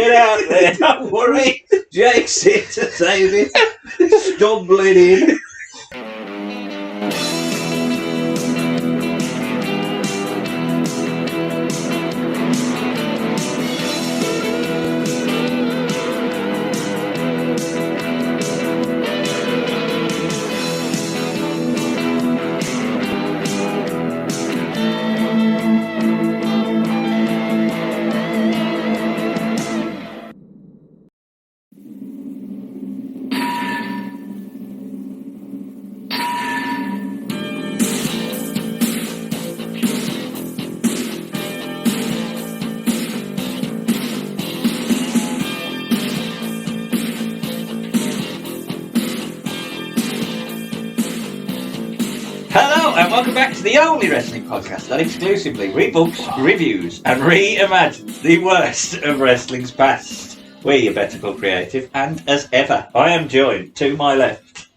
Get out there. Don't worry. Jake's here to save it. Stumbling in. Hello and welcome back to the only wrestling podcast that exclusively rebooks, reviews and reimagines the worst of wrestling's past. We're your better called creative, and as ever, I am joined to my left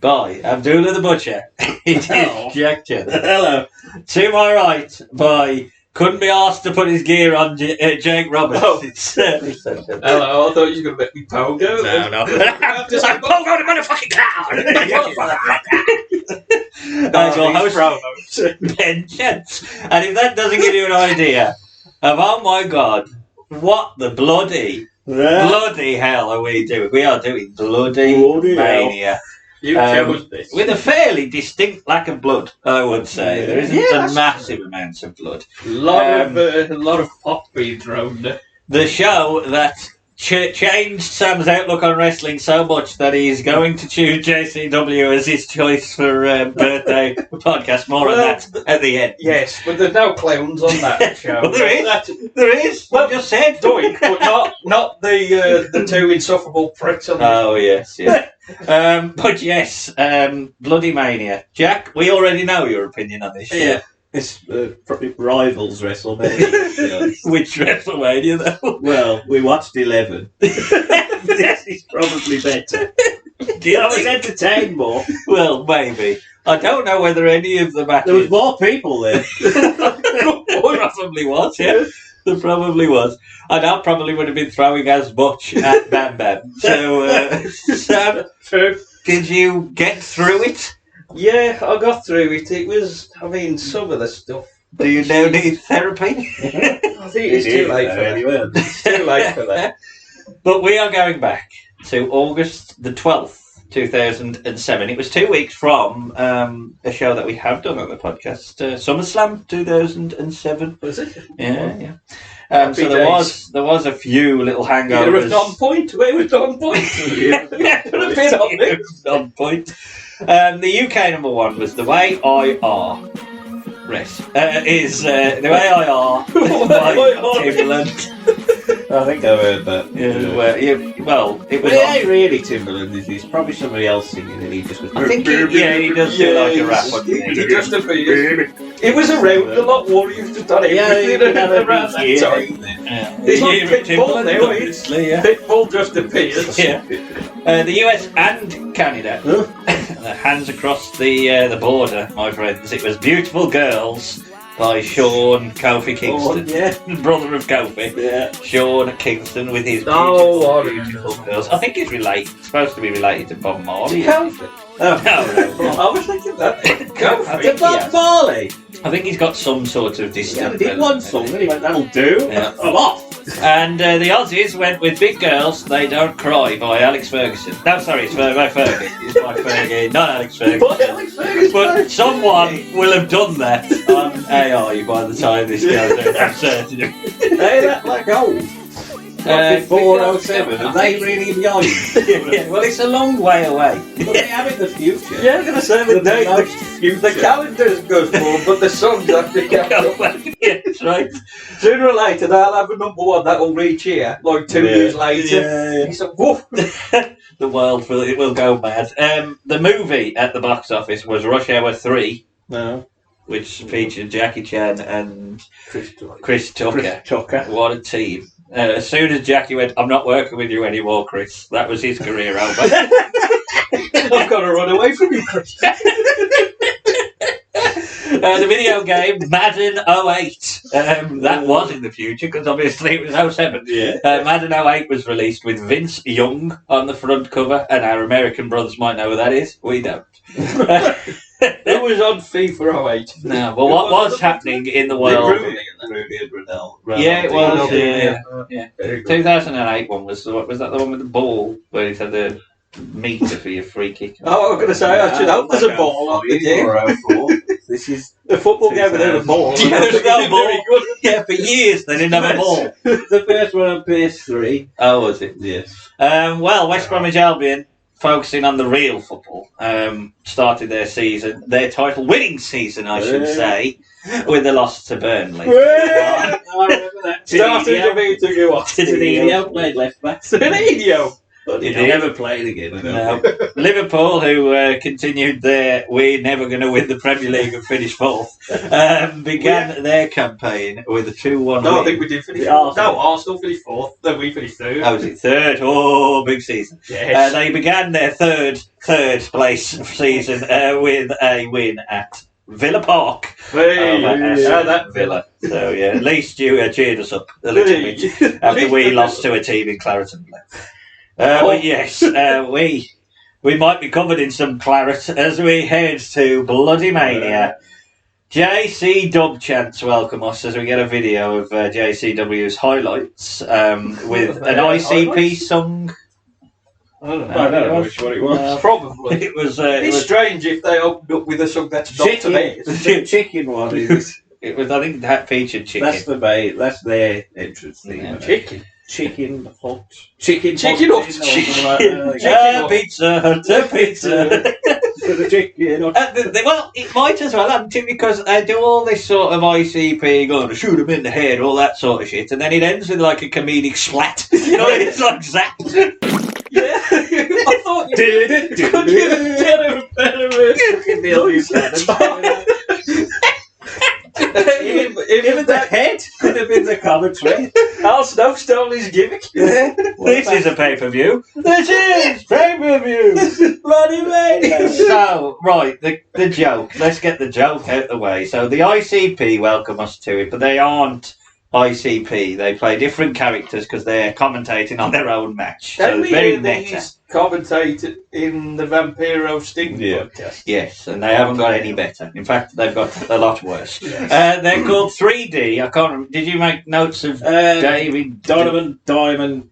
by Abdullah the Butcher. It is Jack Jenner. Hello. To my right by couldn't be asked to put his gear on Jake Roberts. Oh. It's Hello, I thought you were going to make me pogo. No. Just like pogo the motherfucking clown. And your host, Ben Chance. And if that doesn't give you an idea of, oh my God, what the bloody hell are we doing? We are doing bloody mania. You chose this. With a fairly distinct lack of blood, I would say. There isn't a massive amount of blood. A lot of pop being thrown there. The show that changed Sam's outlook on wrestling so much that he's going to choose JCW as his choice for birthday podcast. More on that at the end. Yes, but there's no clowns on that show. Well, there is. Well, just said. Doink, but not the two insufferable pricks on that. Oh, yes. But yes, Bloody Mania. Jack, we already know your opinion on this show. Yeah. This probably rivals WrestleMania. Which WrestleMania, though? Well, we watched 11. This is probably better. I was entertained more. Well, maybe. I don't know whether any of the matches... There was more people there. Probably was, yeah. There probably was. And I probably would have been throwing as much at Bam Bam. So, Sam, did you get through it? Yeah, I got through it. It was, some of the stuff. Do you now need therapy? I think it's too late for that. It's too late for that. But we are going back to August the 12th, 2007. It was 2 weeks from a show that we have done on the podcast, SummerSlam 2007. Was it? Yeah. So there was a few little hangovers. It was on point. It was on point. It was on point. The UK number one was The Way I Are. The Way I Are by Timberland. I think I heard that. It ain't really Timberland, is he? It's probably somebody else singing and he just was... I think he does do like a rap on the He just appears. It was around a lot more. You've just done it. Around that time. It's like Pitbull now, obviously, yeah. Pitbull just appears. Yeah. The US and Canada. Hands across the border, my friends. It was Beautiful Girls by Sean Kofi Kingston, brother of Kofi. Yeah. Sean Kingston with his beautiful girls. I think he's supposed to be related to Bob Marley. Kofi? Oh, no. I was thinking that. Kofi? To Bob Marley? I think he's got some sort of distant... He did one song and he went, that'll do. Yeah. I'm off. And the Aussies went with Big Girls, They Don't Cry by Alex Ferguson. No, sorry, it's by Fergie. It's by Fergie, not Alex Ferguson. But someone will have done that on AI by the time this goes out. I'm certain. Hey, that like old. 407, are they really behind? Well, it's a long way away. But they have it in the future. Yeah, I'm going to say the calendar's good for, but the songs have to get up. Yeah, that's right. Sooner or later, they'll have a number one that'll reach here, like 2 years later. Yeah. It's like, woof. The world will go mad. The movie at the box office was Rush Hour 3. No. Which featured Jackie Chan and Chris Tucker. What a team. As soon as Jackie went, I'm not working with you anymore, Chris. That was his career over. I've got to run away from you, Chris. The video game Madden 08 That was in the future because obviously it was 07. Yeah. Madden 08 was released with Vince Young on the front cover, and our American brothers might know who that is. We don't. Who was on FIFA 08? No, but what was happening in the world? Rudy and Ronaldo. Yeah, it was. Yeah. 2008 one was the that the one with the ball where it had the meter for your free kick? Oh, I was going to say, I should hope there's a ball on the game. This is the football game without a ball. Yeah, there's no ball. Yeah, for years they didn't have a ball. the first one on PS3. Oh, was it? Yes. Well, West Bromwich Albion, focusing on the real football, started their season, their title-winning season, I should say, with the loss to Burnley. I remember that. Started to go off. Tidinho played left back. Tidinho. He never played again. No. Liverpool, who continued their "we're never going to win the Premier League and finish fourth," began their campaign with a 2-1 No, win. I think we did finish fourth. No, Arsenal finished fourth. Then we finished third. Oh, was it third? Oh, big season. Yes. They began their third place season with a win at Villa Park. Hey, That Villa. So, yeah, at least you cheered us up a little bit after we lost to a team in Clareton. But yes, we might be covered in some claret as we head to Bloodymania. JC Dub Chants welcome us as we get a video of JCW's highlights with an ICP song. I don't know which one it was. Probably. It was. It's strange if they opened up with a song that's not to me. The chicken one. It was. I think that featured chicken. That's the bait. That's their entrance theme. Yeah. Chicken. Chicken hot. Chicken hot. Pizza Hut. Pizza. The chicken hot. Well, it might as well, hadn't it? Because they do all this sort of ICP, going to shoot him in the head, all that sort of shit, and then it ends with like a comedic splat. You know, it's like zap. Yeah, I thought you did. Could you have done Even the head could have been the commentary. Al Snow stole his gimmick. This is a pay-per-view. This is pay-per-view. Bloodymania. So, right, the joke. Let's get the joke out of the way. So the ICP welcome us to it, but they aren't ICP. They play different characters because they're commentating on their own match. So it's very meta. Commentated in the Vampiro Sting podcast. Yes, and they haven't got any better. In fact, they've got a lot worse. Yes. They're called 3D. I can't remember. Did you make notes of David Donovan Diamond,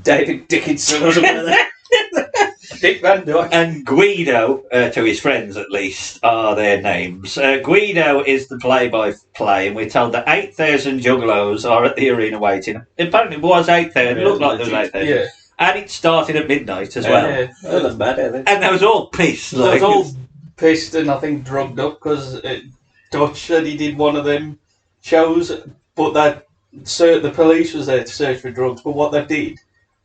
David Dickinson or something like that? Dick Van Dyke. And Guido, to his friends at least, are their names. Guido is the play-by-play, and we're told that 8,000 juggalos are at the arena waiting. Apparently it was 8,000. It looked like there was 8,000. Yeah. And it started at midnight as well. Yeah. That's bad, isn't it? And they was all pissed. They was all pissed and I think drugged up because Dutch said he did one of them shows, but that the police was there to search for drugs. But what they did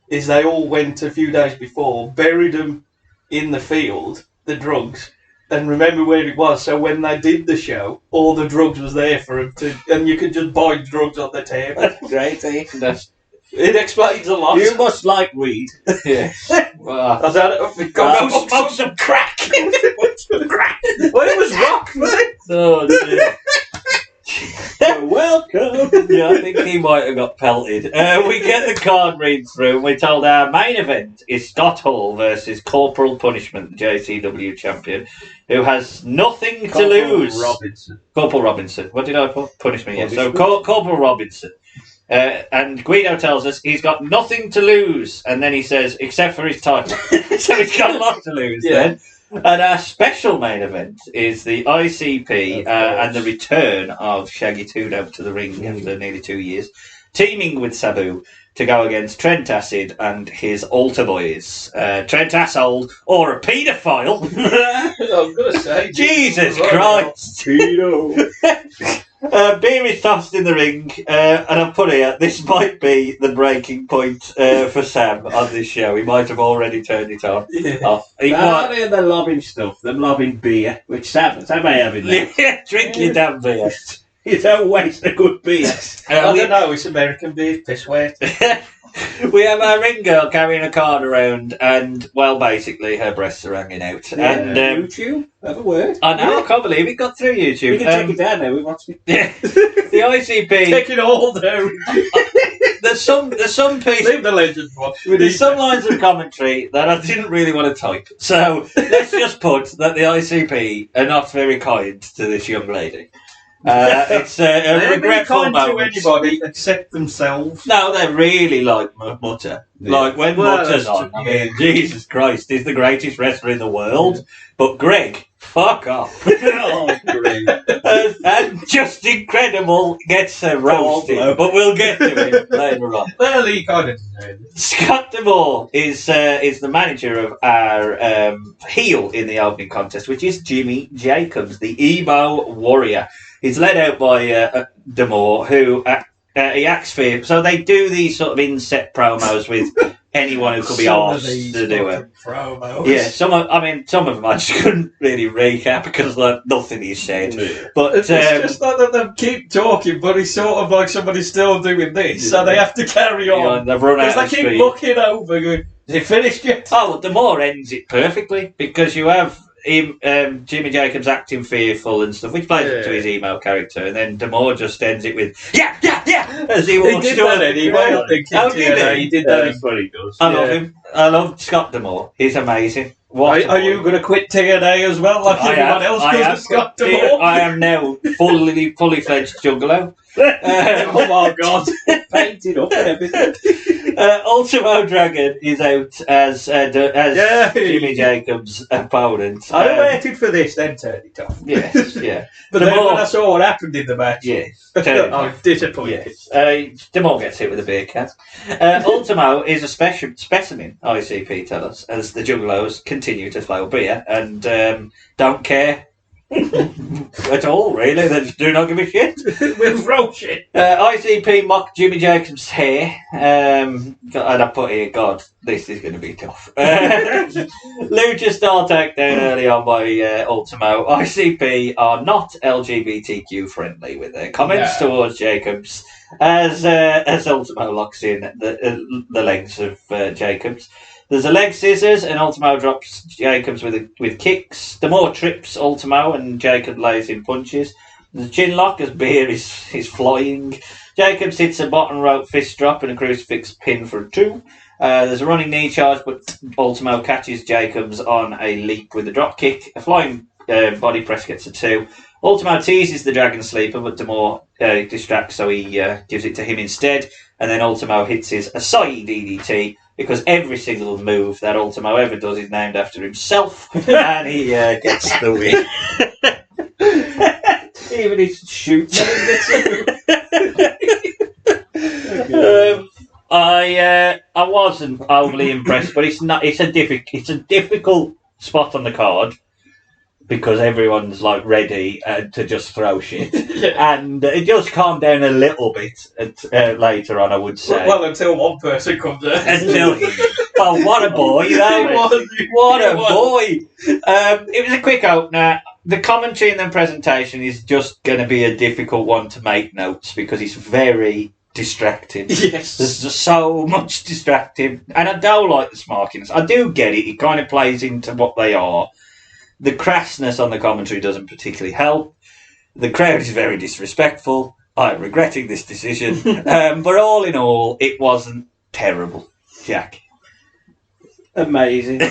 is they all went a few days before, buried them in the field, the drugs, and remember where it was. So when they did the show, all the drugs was there for them to, and you could just buy drugs on the table. That's great, eh? It explains a lot. You must like weed. Yeah. Well, I said, go smoke some crack. Crack. Well, it was rock, man. Oh, dear. You're welcome. Yeah, I think he might have got pelted. We get the card read through, and we're told our main event is Scott Hall versus Corporal Punishment, the JCW champion, who has nothing to lose. Corporal Robinson. What did I put? Punishment, yes. So Corporal Robinson. And Guido tells us he's got nothing to lose, and then he says, except for his title. So he's got a lot to lose then. And our special main event is the ICP and the return of Shaggy Tudo to the ring after nearly 2 years, teaming with Sabu to go against Trent Acid and his altar boys. Trent Assold, or a paedophile. I was going to say. Jesus Christ. Pedo. Beer is tossed in the ring, and I've put here, this might be the breaking point for Sam on this show. He might have already turned it off. They're lobbing stuff. They're lobbing beer, which Sam may have in there. Yeah, drink your damn beer. You don't waste a good beer. I don't know, it's American beer, piss wet. We have our ring girl carrying a card around, and well, basically her breasts are hanging out. Yeah, And YouTube, have a word. I know, I can't believe it got through YouTube. We can take it down now. We watched it. Yeah, the ICP. Take it all down. There's some pieces. Leave the legend watch. There's some lines of commentary that I didn't really want to type. So let's just put that the ICP are not very kind to this young lady. It's a They're regretful kind to moment. anybody except themselves. No, they're really like Mutter. Yeah. Like when Well, Mutter's that's on, true. I mean, Jesus Christ, he's the greatest wrestler in the world. But Greg, fuck off. Oh, great. And just incredible gets roasted, blow. but we'll get to it later on. Well, he kind of deserved it. Scott Demore is the manager of our heel in the opening contest, which is Jimmy Jacobs, the emo warrior. He's led out by Demore, who he acts for. So they do these sort of inset promos with anyone who could be Some of asked these to do it. fucking promos. Yeah, some of them I just couldn't really recap because like nothing he said. Yeah. But It's just like that they keep talking, but it's sort of like somebody's still doing this, so they have to carry on. they've run out Because of they keep speed. looking over, going, "Is it finished yet?" Oh, the more ends it perfectly because you have him, Jimmy Jacobs acting fearful and stuff, which plays into his email character, and then Demore just ends it with yeah, as he walks He did towards that the anyway. crowd. I think Oh, did he? he did that. That's what he does. I love him. I love Scott Demore. He's amazing. What a Are boy. you going to quit TNA as well, like everyone else? Because of Scott Demore? I am now fully fledged Juggalo. Oh my god! Painted up and everything. Ultimo Dragon is out as Jimmy Jacobs' opponent. I waited for this, then turned it off. Yes, yeah. But then when I saw what happened in the match, Yes. I was disappointed. Yes. Demore gets hit with a beer can. Ultimo is a specimen, ICP tell us, as the Juggalos continue to flow beer and don't care at all, really. They just do not give a shit. We'll throw shit. ICP mocked Jimmy Jacobs' hair. And I put here, God, this is going to be tough. Lucha Star takedown early on by Ultimo. ICP are not LGBTQ friendly with their comments towards Jacobs as Ultimo locks in the legs of Jacobs. There's a leg scissors, and Ultimo drops Jacobs with kicks. Demore trips Ultimo, and Jacob lays in punches. There's a chin lock as beer is flying. Jacobs hits a bottom rope fist drop and a crucifix pin for a 2. There's a running knee charge, but Ultimo catches Jacobs on a leap with a drop kick. A flying body press gets a 2. Ultimo teases the Dragon Sleeper, but Demore distracts, so he gives it to him instead. And then Ultimo hits his Asai DDT, because every single move that Ultimo ever does is named after himself, and he gets the win. Even his shoot. I wasn't overly impressed, but it's not. It's a difficult spot on the card because everyone's like ready to just throw shit, and it just calmed down a little bit later on. I would say. Well, until one person comes out. Oh, what a boy! What a boy! It was a quick opener. The commentary and the presentation is just going to be a difficult one to make notes because it's very distracting. Yes. There's just so much distracting. And I don't like the smarkiness. I do get it. It kind of plays into what they are. The crassness on the commentary doesn't particularly help. The crowd is very disrespectful. I'm regretting this decision. But all in all, it wasn't terrible. Jack. Amazing.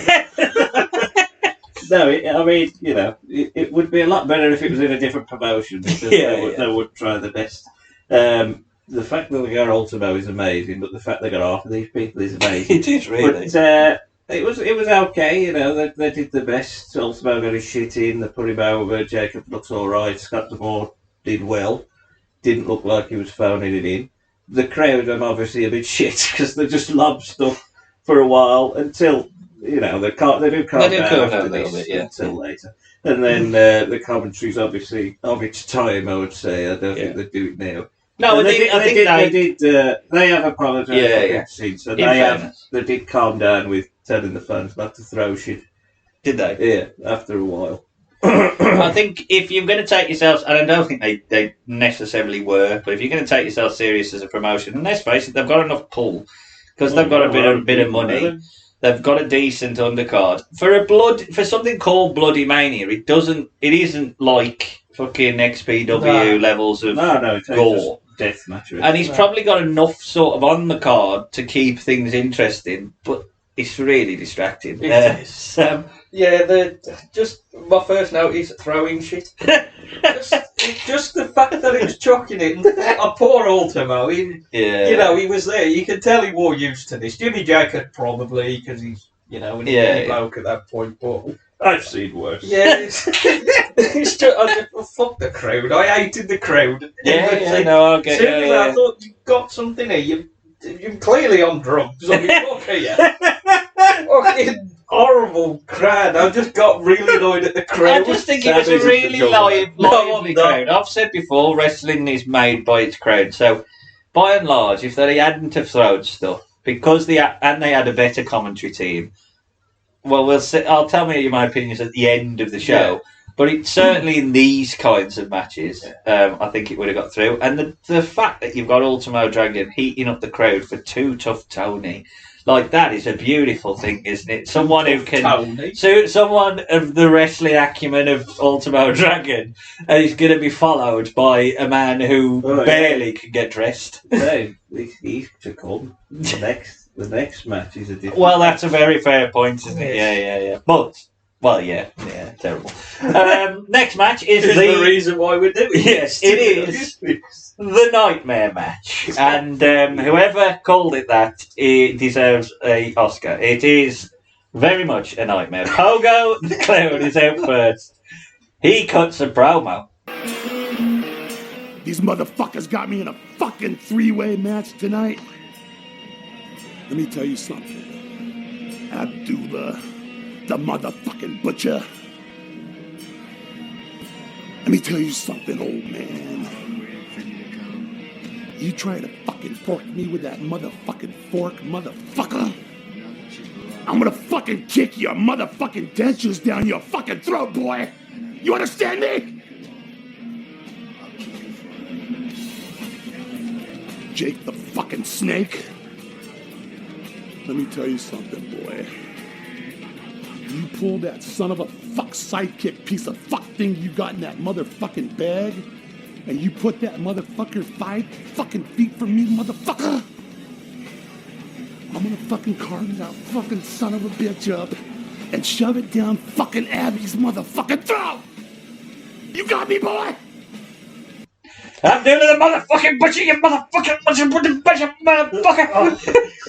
No, I mean, you know, it would be a lot better if it was in a different promotion because they would try the best. The fact that they got Ultimo is amazing, but the fact they got half of these people is amazing. It is really. But it was okay, you know. They did the best. Ultimo got his shit in. They put him over. Jacob looks all right. Scott Demore did well. Didn't look like he was phoning it in. The crowd are obviously a bit shit because they just lob stuff for a while until. You know, they do calm down after this until later. And then the commentary's obviously of its time, I would say. I don't think they do it now. No, they have apologised. So they did calm down with telling the fans not to throw shit. Did they? Yeah, after a while. I think if you're going to take yourselves, and I don't think they necessarily were, but if you're going to take yourself serious as a promotion, and let's face it, they've got enough pull. because they've got a bit of money. They've got a decent undercard for something called Bloodymania. It isn't like fucking XPW levels of gore. Death match. And he's probably got enough sort of on the card to keep things interesting, but it's really distracting. Yeah, just my first note is throwing shit. just the fact that he was chucking it. A poor Ultimo. He was there. You can tell he wore used to this. Jimmy Jacobs probably, because he's an bloke at that point. But I've seen worse. Yeah, it's just, fuck the crowd. I hated the crowd. I get it. I thought you got something here. You're clearly on drugs. I mean, look at you. Fucking horrible crowd. I just got really annoyed at the crowd. I just think it was a really lively crowd. I've said before, wrestling is made by its crowd. So, by and large, if they hadn't have thrown stuff, because they had a better commentary team, well, I'll tell me my opinions at the end of the show. Yeah. But it certainly in these kinds of matches, I think it would have got through. And the fact that you've got Ultimo Dragon heating up the crowd for Too Tough Tony, like that is a beautiful thing, isn't it? Someone who can, someone of the wrestling acumen of Ultimo Dragon is going to be followed by a man who barely can get dressed. No, he's to come. The next match is a different. Well, that's a very fair point, isn't it? Yeah. But. Well, yeah, terrible. Next match is the reason why we're doing yes, it is the Nightmare match, and whoever called it that, it deserves a Oscar. It is very much a nightmare. Pogo the Clown is out first. He cuts a promo. These motherfuckers got me in a fucking three-way match tonight. Let me tell you something. Abdullah, the motherfucking butcher. Let me tell you something, old man. You try to fucking fork me with that motherfucking fork, motherfucker. I'm gonna fucking kick your motherfucking dentures down your fucking throat, boy. You understand me? Jake the fucking snake. Let me tell you something, boy. You pull that son of a fuck sidekick piece of fuck thing you got in that motherfucking bag, and you put that motherfucker 5 fucking feet from me, motherfucker. I'm gonna fucking carve that fucking son of a bitch up and shove it down fucking Abby's motherfucking throat. You got me, boy? I'm doing the motherfucking butcher, you motherfucking butcher, motherfucker.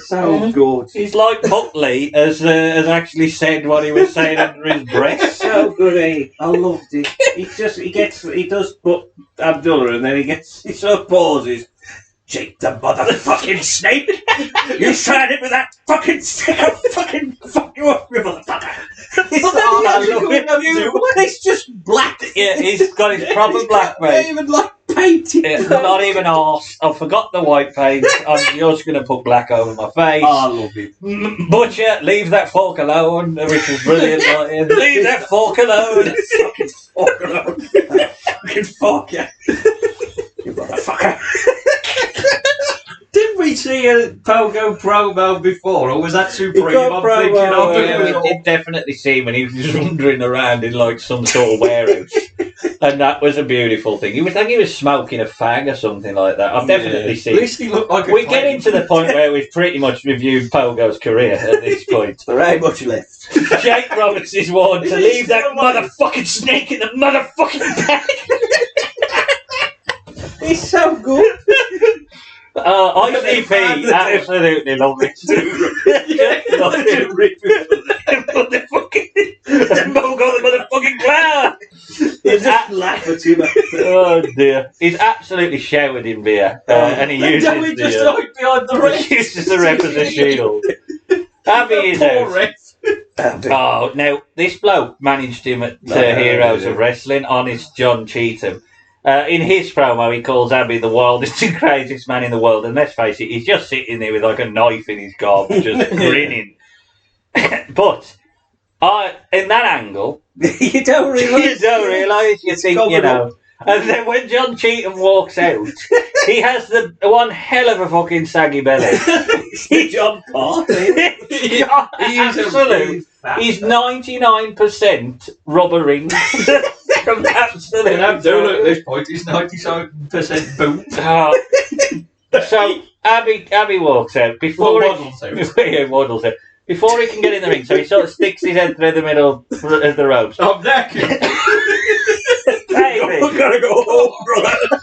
So good. He's like Buckley has actually said what he was saying under his breath. So good, eh? I loved it. He does put Abdullah and then he sort of pauses. Jake the motherfucking snake! You tried it with that fucking snake! I'll fucking fuck you up, you motherfucker! It's just black. Yeah, he's got his proper black mate. Not even like painted. Yeah, not even arse. I forgot the white paint. I'm just going to put black over my face. Oh, I love it. Butcher, leave that fork alone, which is brilliant. Leave that fork alone. Fucking fork alone. Fucking fork, yeah. You motherfucker. Didn't we see a Pogo promo before, or was that Supreme? It did definitely see when he was just wandering around in like some sort of warehouse. And that was a beautiful thing. I think he was smoking a fag or something like that. I've definitely seen. At least he looked like we're getting to the point where we've pretty much reviewed Pogo's career at this point. There ain't much left. Jake Roberts is one to leave that motherfucking snake in the motherfucking bag. He's so good. ICP, absolutely love it. The motherfucking clown. He's just laugh at you. Oh dear. He's absolutely showered in beer. And he uses behind the ref. He uses the ref as a shield. Abby is out. Oh, now, this bloke managed him at Heroes of Wrestling, honest John Cheetham. In his promo, he calls Abby the wildest and craziest man in the world. And let's face it, he's just sitting there with like a knife in his gob, just grinning. But in that angle, you don't realise. You think, And then when John Cheetham walks out, he has the one hell of a fucking saggy belly. He's John Party. Absolute. He's 99% rubber ring. Absolutely. And Abdullah at this point is 97% boot. So Abby walks out before waddles out. Waddles out. Before he can get in the ring, so he sort of sticks his head through the middle of the ropes. I'm naked. Baby. I'm gonna go home, brother.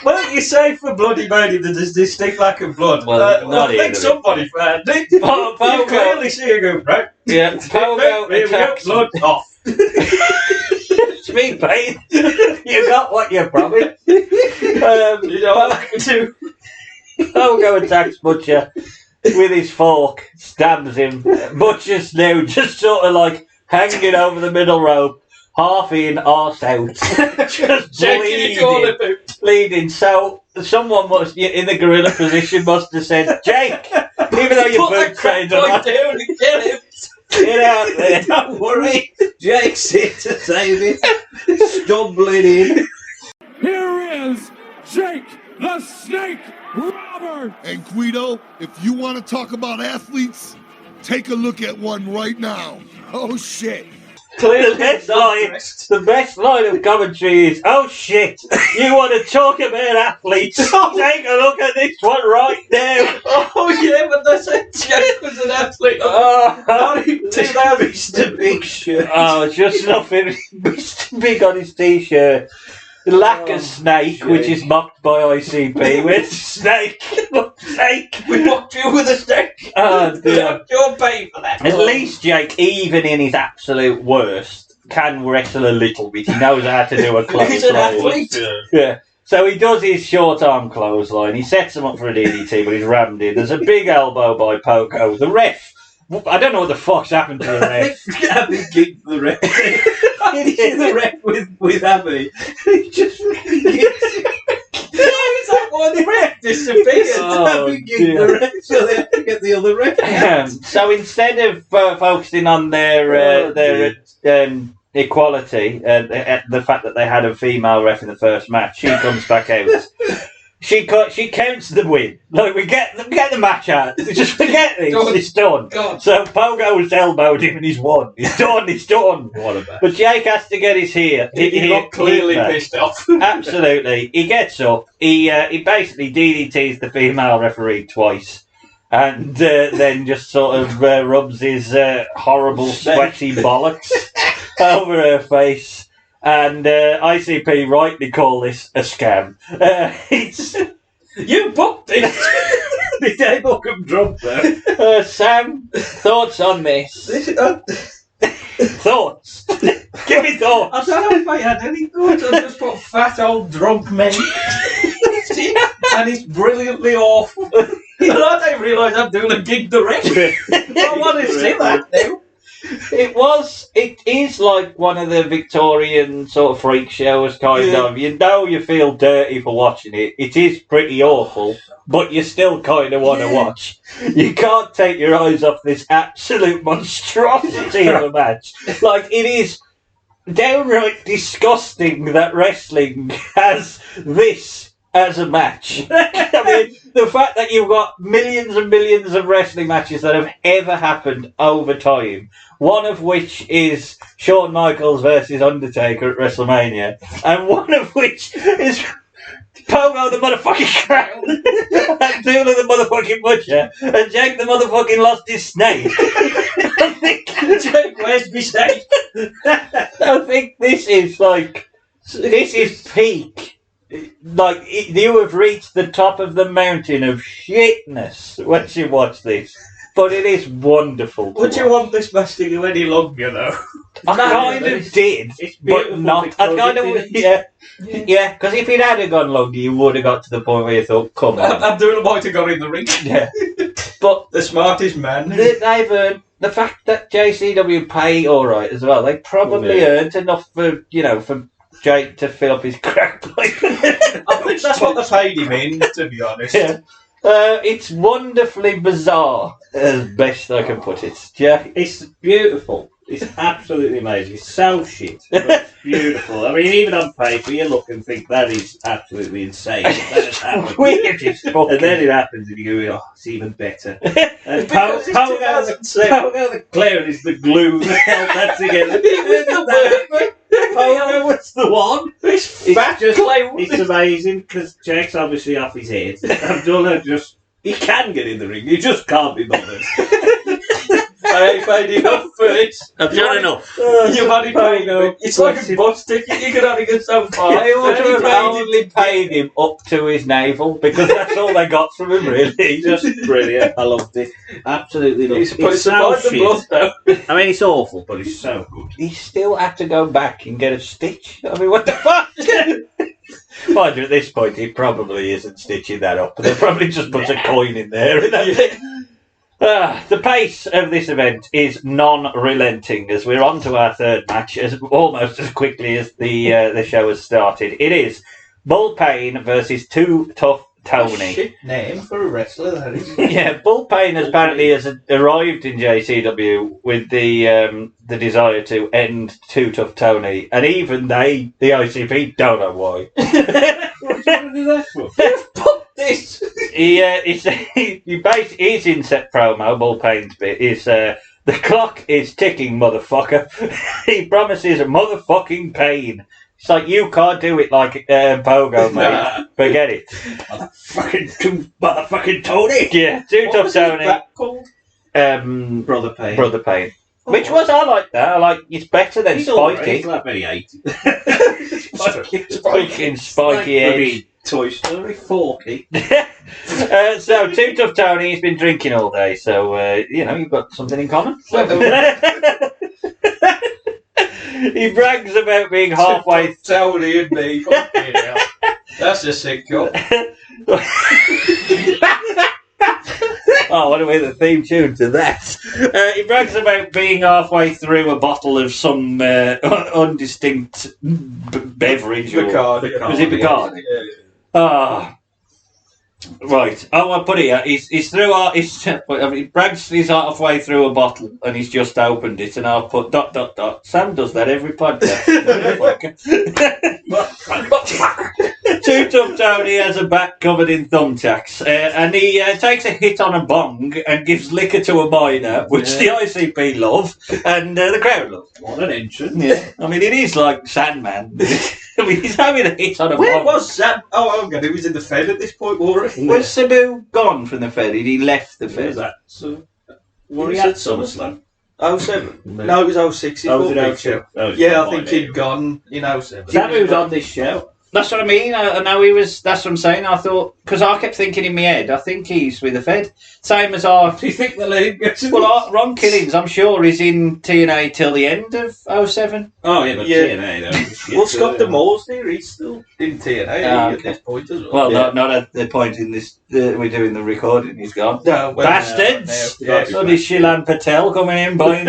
Well, you say for Bloodymania that there's this thick lack of blood. Well, not I here, think do we? somebody found it. Pogo. You clearly see a go, right? Yeah, Pogo Here we go, attacks. blood off. Speak, mate. You got what you promised. You know what I can do? Pogo attacks Butcher with his fork, stabs him. Butcher's now just sort of like hanging over the middle rope, half in, arse out, just bleeding. So someone must, in the gorilla position, must have said, "Jake, even though your boots say down and get him. get out there." Don't worry, Jake's here to save it. Stumbling in. Here is Jake the Snake Robert. And Guido, if you want to talk about athletes, take a look at one right now. Oh shit. The best line of commentary is, "Oh shit, you want to talk about athletes? Take a look at this one right now." Oh yeah, but they said Jake was an athlete. Oh, Mr. Big Shirt. oh, just nothing. Mr. Big on his t-shirt. Lack of snake, Jake. which is mocked by ICP. Where's snake? Snake. We mocked you with a stick. Oh dear. You're paying for that. At least Jake, even in his absolute worst, can wrestle a little bit. He knows how to do a He's an clothesline. athlete. Yeah. So he does his short arm clothesline. He sets him up for a DDT, but he's rammed in. There's a big elbow by Pogo. The ref, I don't know what the fuck's happened to the ref. Abby gigged the ref. The ref with Abby. He just Is that why the ref disappeared? Oh, Abby gigged the ref, so they have to get the other ref. So instead of focusing on their equality, the fact that they had a female ref in the first match, she comes back out. She counts the win. Like we get the match out. We just forget this. Done. It's done. God. So Pogo's elbowed him and he's won. He's done. He's done. What about? But Jake has to get his He got clearly pissed off. Absolutely. He gets up. He basically DDTs the female referee twice. And then just sort of rubs his horrible, sweaty bollocks over her face. And ICP rightly call this a scam. You booked it. Did they book him drunk though? Sam, thoughts on this? Thoughts? Give me thoughts. I don't know if I had any thoughts. I just put fat old drunk men. And it's brilliantly awful. And I don't realise I'm doing a gig the rest. I want to see that now. It is like one of the Victorian sort of freak shows, kind of. You know, you feel dirty for watching it. It is pretty awful, but you still kind of want to watch. You can't take your eyes off this absolute monstrosity of a match. Like, it is downright disgusting that wrestling has this as a match. I mean, the fact that you've got millions and millions of wrestling matches that have ever happened over time, one of which is Shawn Michaels versus Undertaker at WrestleMania, and one of which is Pogo the motherfucking Crown, Abdullah the motherfucking Butcher, and Jake the motherfucking lost his snake. I think, Jake, where's my snake? I think this is peak. Like, you have reached the top of the mountain of shitness once you watch this. But it is wonderful. Would you want this match to go any longer, though? I kind of did, It's but beautiful not. I because kind it of, didn't- yeah. Because if it had gone longer, you would have got to the point where you thought, come on. Abdullah might have got in the ring. Yeah. But The smartest man. they've earned the fact that JCW pay all right as well. They probably earned enough for Jake to fill up his crack pipe. I think that's what they paid him in, to be honest. Yeah. It's wonderfully bizarre, as best I can put it. Yeah. It's beautiful. It's absolutely amazing. It's so shit. But it's beautiful. I mean, even on paper, you look and think that is absolutely insane. That has happened. Weirdest fucking. And then it happens, and you go, oh, it's even better. And Because it's 2007. Pogo the clown is the glue that held that together. Pogo was the one. This It's fat just, clown. it's amazing because Jake's obviously off his head. Abdullah he can get in the ring, he just can't be bothered. I ain't paid enough for it. I've done enough. You've only paid Pogo. It's like a bus ticket. You can only get so far. I ought to Only have paid only paid him up to his navel because that's all they got from him, really. Just brilliant. I loved it. Absolutely loved He's it. supposed It's to so buy the shit. blood though. I mean, it's awful, but it's so good. He still had to go back and get a stitch. I mean, what the fuck? Mind you, at this point, he probably isn't stitching that up. They probably just put a coin in there. The pace of this event is non-relenting as we're on to our third match almost as quickly as the show has started. It is Bull Payne versus Too Tough Tony. Shit name for a wrestler, that is. Yeah, Bull Payne apparently has arrived in JCW with the desire to end Too Tough Tony, and even the ICP, don't know why. This. He based his inset promo, Bull Payne's bit, is the clock is ticking, motherfucker. He promises a motherfucking pain. It's like, you can't do it like Pogo, mate. Nah. Forget it. Motherfucking Tony! Yeah, Too What Tough was his Tony. back called? Brother Payne. Brother Payne. Which was, I like that. I like, it's better than He's alright. Spiky. He's like very 80. Fucking spiky edge. Toy Story 40. So, Too Tough Tony has been drinking all day, so, you've got something in common. He brags about being halfway... Tony and me. Fucking hell. That's a sick job. Oh, what a way the theme tune to that. He brags about being halfway through a bottle of some undistinct beverage. Bacardi. Was it Bacardi? Yeah. Ah, right. Oh, I put it here. He's through. He brags he's halfway through a bottle and he's just opened it, and I'll put ... Sam does that every podcast. Too Tough Tony has a back covered in thumbtacks, and he takes a hit on a bong and gives liquor to a minor, which the ICP love and the crowd love. What an entrance. Yeah, I mean, it is like Sandman. I mean, he's having a hit on a Where bong. was Sam? Oh, I'm he was in the Fed at this point, wasn't Was Sabu gone from the Fed? He left the Where Fed. was that? So, Were he he at at SummerSlam? 07? No, it was 06. Oh, was Big it Show. 06? Yeah, I think he'd gone in 07. Samu's on this show. That's what I mean. I know he was. That's what I'm saying. I thought, because I kept thinking in my head, I think he's with the Fed. Same as our. Do you think the league gets in Ron Killings, I'm sure, is in TNA till the end of 07. Oh, yeah, but Yeah. TNA, though. Well, Scott Demore's there. He's still in TNA at this point as well. Well, Yeah. not at the point in this we're doing the recording. He's gone. No, well, Bastards! no, yeah. So did Shilan Patel coming in buying.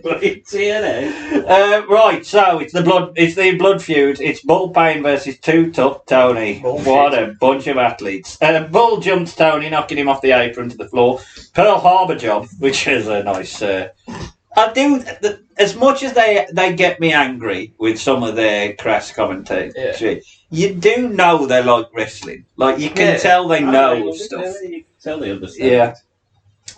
TNA. Right, so it's the blood feud. It's Bull Payne versus Too Tough Tony. Bullshit. What a bunch of athletes. Bull jumps Tony, knocking him off the apron to the floor. Pearl Harbor job, which is a nice. I do as much as they get me angry with some of their crass commentary. Yeah. You do know they like wrestling. Like you can tell they know stuff. You can tell they understand. Yeah.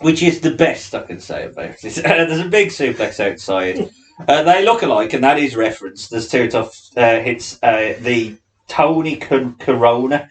Which is the best I can say about it. There's a big suplex outside. They look alike, and that is referenced. There's Too Tough hits the Tony Corona,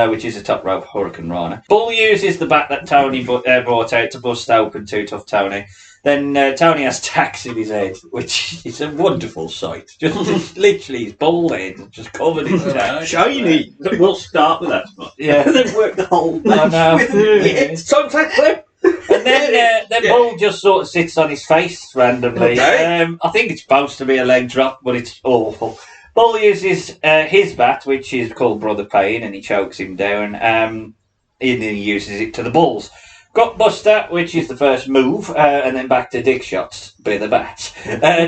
which is a top rope Hurricane Rana. Bull uses the bat that Tony brought out to bust open Too Tough Tony. Then Tony has tacks in his head, which is a wonderful sight. Just literally his bald head just covered in tacks. Shiny. We'll start with that spot. Yeah. Then work the whole I know. Contact clip. And then Bull just sort of sits on his face randomly. Okay. I think it's supposed to be a leg drop, but it's awful. Bull uses his bat, which is called Brother Payne, and he chokes him down. And then he uses it to the Bulls. Got Buster, which is the first move, and then back to dick shots by the bat.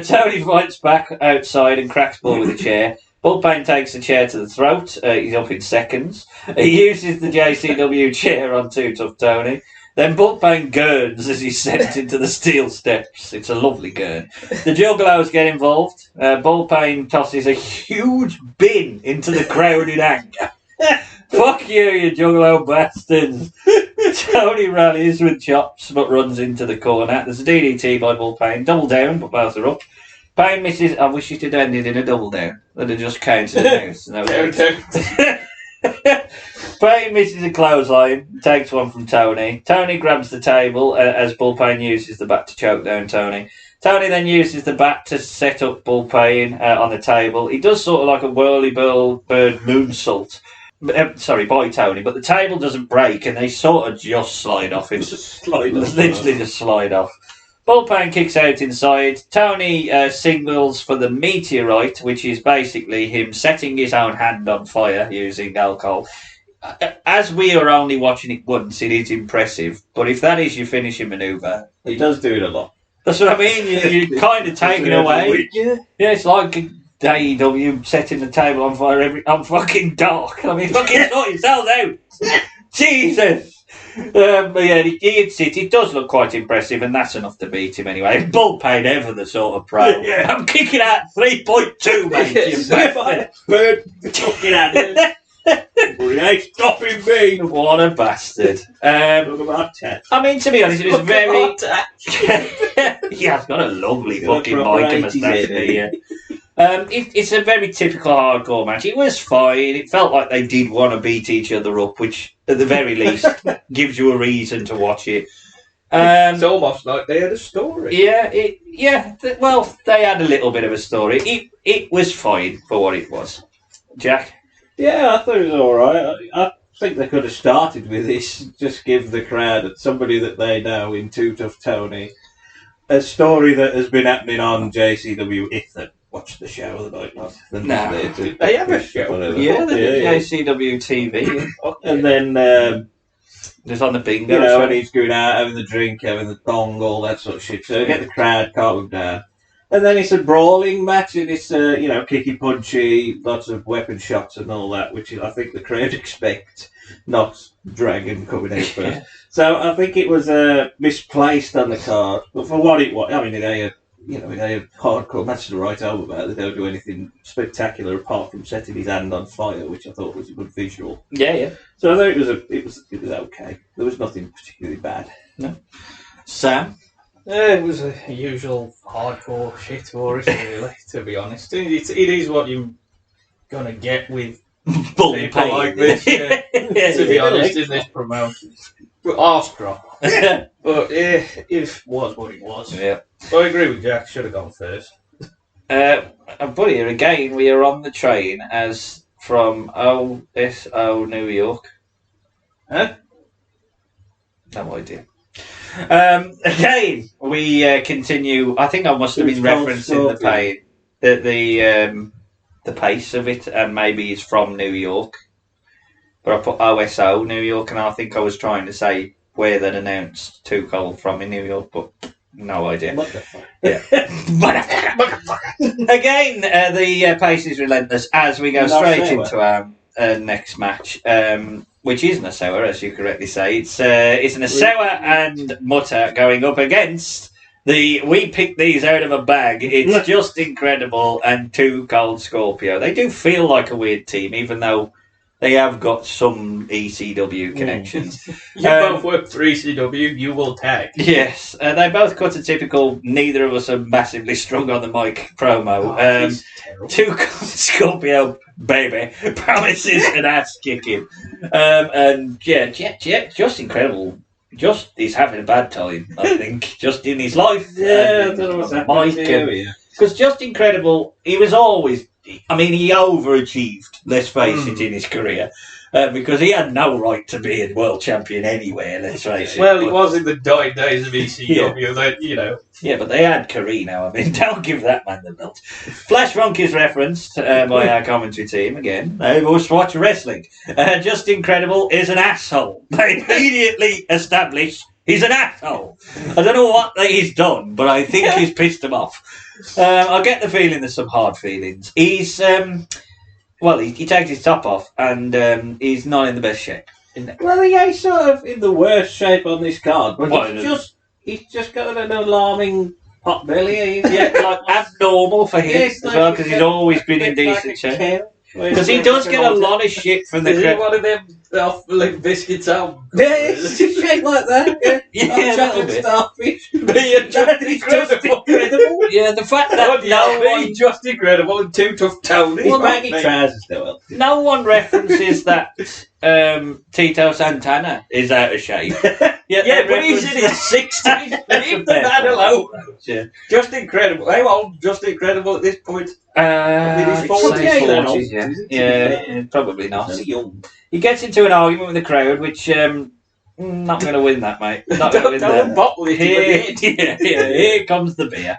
Tony fights back outside and cracks Bull with a chair. Bullpen takes the chair to the throat. He's up in seconds. He uses the JCW chair on Too Tough Tony. Then Bullpen gurns as he's sent into the steel steps. It's a lovely gurn. The Juggalos get involved. Bullpen tosses a huge bin into the crowd in anger. Fuck you Juggalo bastards. Tony rallies with chops but runs into the corner. There's a DDT by Bullpen. Double down, but both are up. Payne misses. I wish it had ended in a double down. That had just counted as Payne misses a clothesline, takes one from Tony. Tony grabs the table as Bullpen uses the bat to choke down Tony. Tony then uses the bat to set up Bullpen on the table. He does sort of like a whirly-bird moonsault. By Tony, but the table doesn't break and they sort of just slide off. Literally just slide off. Bullpen kicks out inside. Tony signals for the meteorite, which is basically him setting his own hand on fire using alcohol. As we are only watching it once, it is impressive. But if that is your finishing manoeuvre... He does do it a lot. That's what I mean. You're kind of taken away. Yeah, it's like AEW setting the table on fire on fucking dark. I mean, fucking sort yourselves out. Jesus. But yeah, he hits it. It does look quite impressive, and that's enough to beat him anyway. Bullpen ever the sort of pro. Yeah. I'm kicking out 3.2, mate. Bird fucking at it. He ain't stopping me. What a bastard. Look about 10. I mean, to be honest, it was very... He has got a lovely fucking mic moustache here. It's a very typical hardcore match. It was fine. It felt like they did want to beat each other up, which at the very least gives you a reason to watch it. It's almost like they had a story. Well, they had a little bit of a story. It was fine for what it was. Jack? Yeah, I thought it was alright. I think they could have started with this. Just give the crowd, somebody that they know in Too Tough Tony, a story that has been happening on JCW if they watch the show the night. They have a show. Yeah, JCW TV. And then just on the bingo. You know, and he's going out, having the drink, having the dong, all that sort of shit. So get the crowd, calm them down. And then it's a brawling match, and it's kicky punchy, lots of weapon shots and all that, which I think the crowd expect, not Dragon coming out first. So I think it was misplaced on the card, but for what it was, I mean, they had hardcore match to write home about. They don't do anything spectacular apart from setting his hand on fire, which I thought was a good visual. Yeah. So I thought it was okay. There was nothing particularly bad. No. Sam? It was a usual hardcore shit for us, really, to be honest. It is what you're going to get with people like this, to be honest, in this promotion. But arse drop. But it was what it was. Yeah. I agree with Jack, should have gone first. But here again, we are on the train as from OSO New York. Huh? No idea. Again, we continue. I think I must have been referencing the pace of it, and maybe it's from New York. But I put OSO New York, and I think I was trying to say where they'd announced Too Cold from in New York, but no idea. Yeah. Again, the pace is relentless as we go straight into our next match. Which is Nassauer, as you correctly say. It's Nassauer and Mutter going up against we picked these out of a bag. It's Just Incredible and Too Cold Scorpio. They do feel like a weird team, even though they have got some ECW connections. You both work for ECW, you will tag. Yes, they both cut a typical neither of us are massively strong on the mic promo. Too Cold Scorpio, baby, promises an ass kicking. And Just Incredible. Just he's having a bad time, I think, just in his life. Yeah, I don't know what's happening. Because Just Incredible, he was always... I mean, he overachieved, let's face it, in his career. Because he had no right to be a world champion anywhere, let's face it. Well, it was in the dying days of ECW that, Yeah, but they had Carino. I mean, don't give that man the belt. Flash Funk is referenced by our commentary team again. They must watch wrestling. Just Incredible is an asshole. They immediately establish he's an asshole. I don't know what he's done, but I think he's pissed him off. I get the feeling there's some hard feelings. He's well, he takes his top off, and he's not in the best shape. Well, he's sort of in the worst shape on this card, but Well, he's just got an alarming pot belly. Yeah, like abnormal for him as well, because he's always been in decent shape. Because he does get a lot of shit from the Is he crowd. one of them off like biscuits out? Yeah, it's just shaped like that. Yeah, a little bit. Starfish. It's just incredible. Yeah, the fact that Just incredible and two tough Tonys. His baggy trousers do well. no one references that Tito Santana is out of shape. Yeah, but he's in his 60s. Leave the man alone. Yeah. Just incredible. How old? Just incredible at this point. I'd say 48 40s, yeah. Yeah, probably not. He's young. He gets into an argument with the crowd, which not going to win that, mate. Not going to win that. Bottle it. Here comes the beer.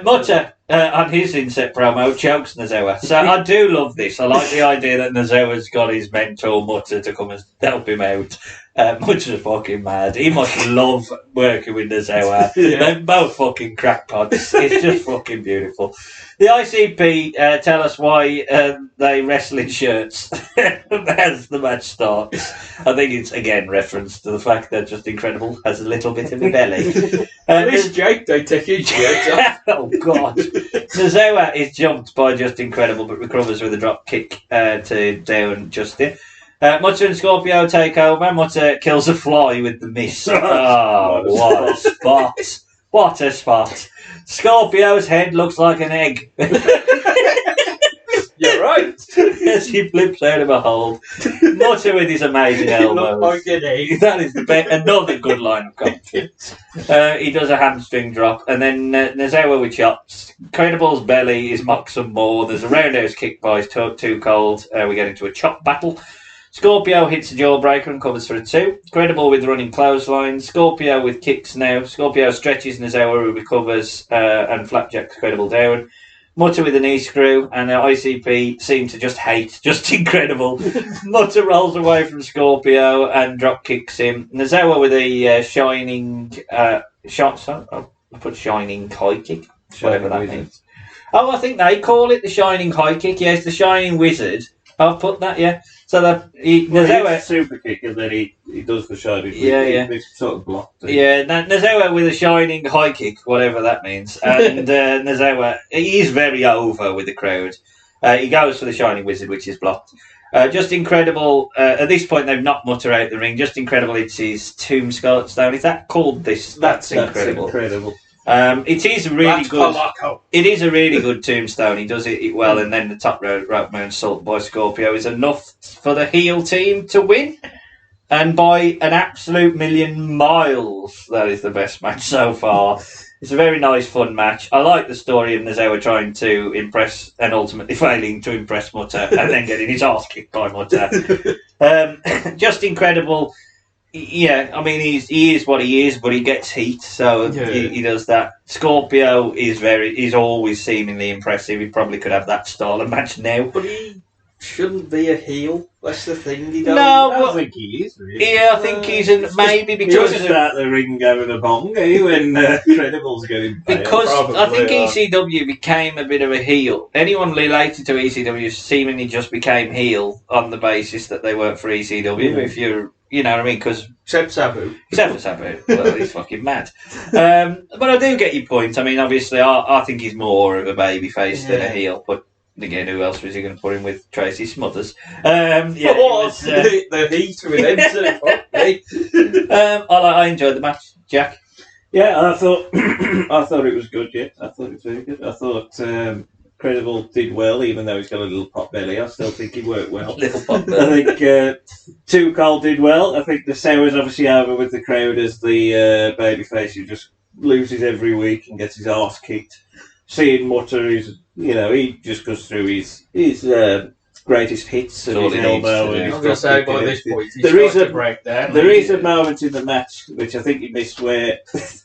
Mutter, on his inset promo, chokes Nozoa. So I do love this. I like the idea that Nozoa's got his mentor, Mutter, to come and help him out. Mutter's fucking mad. He must love working with Nozoa. They're both fucking crackpots. It's just fucking beautiful. The ICP tell us why they wrestle in shirts as the match starts. I think it's, again, reference to the fact that Just Incredible has a little bit of a belly. This Jake, they take his shirt off. Oh, God. Nozoa is jumped by Just Incredible, but recovers with a drop kick to down Justin. Mutter and Scorpio take over. Mutter kills a fly with the miss. Oh, what a spot. What a spot. Scorpio's head looks like an egg. You're right. As he flips out of a hold. Mutter with his amazing elbows. Like an egg. That is the another good line of commentary. He does a hamstring drop, and then Nozoa with chops. Incredible's belly is mocked some more. There's a roundhouse kick by Too Cold. We get into a chop battle. Scorpio hits a jawbreaker and covers for a 2. Credible with running clothesline. Scorpio with kicks now. Scorpio stretches Nozoa, who recovers and flapjacks Credible down. Mutter with a knee screw, and the ICP seem to just hate Just Incredible. Mutter rolls away from Scorpio and drop kicks him. Nozoa with a shining shining high kick, whatever that means. Oh, I think they call it the shining high kick. Yes, the shining wizard. I've put that, yeah. So that Nozoa super kick, and then he does the shining. It's sort of blocked. Yeah, Nozoa with a shining high kick, whatever that means. And Nozoa, he is very over with the crowd. He goes for the shining wizard, which is blocked. Just Incredible. At this point, they've knocked Mutter out the ring. Just Incredible hits his tombstone. Is that called this? That's incredible. It is a really good. It is a really good tombstone. He does it well, and then the top rope moonsault by Scorpio is enough for the heel team to win, and by an absolute million miles. That is the best match so far. It's a very nice, fun match. I like the story of Nozoa trying to impress and ultimately failing to impress Mutter, and then getting his ass kicked by Mutter. Just Incredible. Yeah, I mean he is what he is, but he gets heat, so he does that. Scorpio is always seemingly impressive. He probably could have that style of match now, but he shouldn't be a heel. That's the thing. I don't think he is. Really. Yeah, I think he's maybe because he doesn't out the ring having a bong, when Credible's getting paid. Because I think ECW became a bit of a heel. Anyone related to ECW seemingly just became heel on the basis that they work for ECW. If you're You know what I mean? Except Sabu. Except for Sabu. Well, he's fucking mad. But I do get your point. I mean, obviously, I think he's more of a babyface than a heel. But again, who else was he going to put in with? Tracy Smothers. The heat with him. I enjoyed the match, Jack. Yeah, I thought it was good. Yeah, I thought it was very good. I thought Credible did well, even though he's got a little pot belly. I still think he worked well. Little pot belly. I think Too Cold did well. I think the Sour's obviously over with the crowd as the babyface who just loses every week and gets his arse kicked. Seeing Mutter, he just goes through his greatest hits and his elbow. I'm going to say by this point, there is a moment in the match which I think you missed where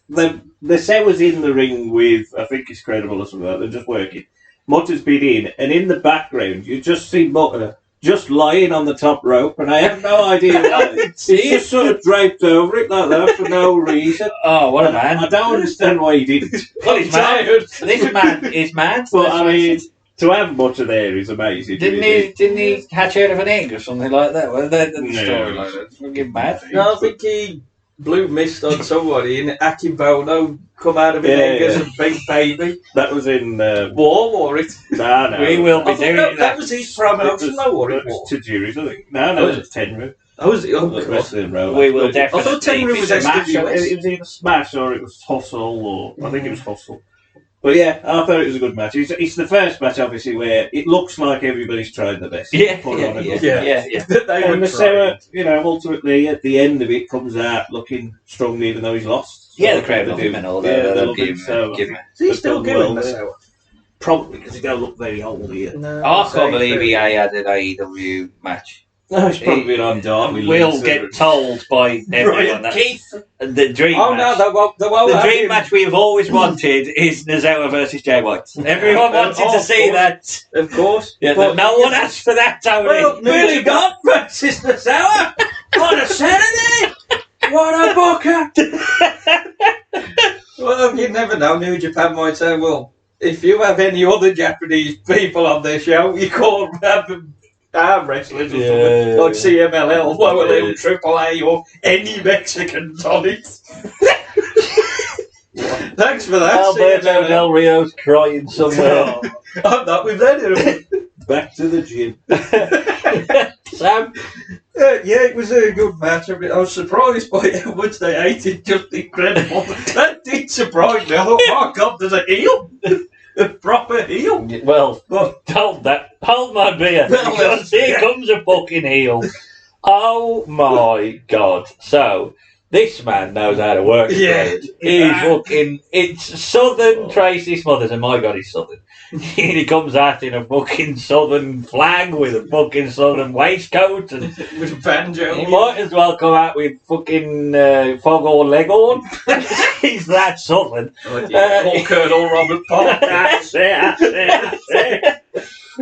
the Sour's in the ring with, I think it's Credible or something like that. They're just working. Mutter's been in, and in the background you just see Mutter just lying on the top rope, and I have no idea why. He's just sort of draped over it like that for no reason. Oh, what a man. I don't understand why he didn't. Well, he's tired. This man is mad. But I mean, To have butter there is amazing. Didn't he hatch out of an egg or something like that? Well, the No. story like that. Fucking mad. No, I think he blew mist on somebody and Akimbono come out of an egg as a big baby. That was in War it? No. We will be I thought doing that, that was his promotion though, or it was was? Tajiri's, I think. No, it was Tenru. Oh, was it? Oh, The God. wrestling row. We will I definitely. thought Tenru was It SWS. was either Smash or it was Hustle, or I think it was Hustle. But yeah, I thought it was a good match. It's the first match, obviously, where it looks like everybody's tried the best. Yeah, Put on a good yeah. They And were the trying. Sarah, ultimately at the end of it comes out looking strong, even though he's lost. Yeah, So the crowd they love do- him and all yeah, that. they They'll love give him, him. so- Give him. Is he still They've done giving well the there. sour? Probably because he don't look very old here. No, I can't so- believe he had an AEW match. No, he's probably been on Darby. We'll get told by everyone that Keith. the dream Oh match. no, that won't The happen. dream match we have always wanted is Nozowa versus Jay White. Everyone wanted to of see course. that. Of course. Yeah, But- no one asked for that, Tony. Well, Billy Gunn versus Nozowa on a Saturday. What a booker! Well, you never know. New Japan might say, well, if you have any other Japanese people on their show, you can't have arm wrestlers or something, like CMLL, Lower Triple A, or any Mexicans on it. Thanks for that, Alberto CMLL. Del Rio's crying somewhere. I'm not with that. Back to the gym. Sam? Yeah, it was a good match. I was surprised by how much they hated. Just incredible. That did surprise me. I thought, oh God, there's a heel. A proper heel. Well, But hold my beer, Well, because here yeah. comes a fucking heel. Oh my God. So, this man knows how to work. Yeah. the crowd. He's fucking, it's Southern Tracy Smothers, and my God, he's Southern. And he comes out in a fucking Southern flag with a fucking Southern waistcoat, and with banjo. he might as well come out with fucking foghorn leghorn. He's that Southern. Or Colonel Robert Park. That's it.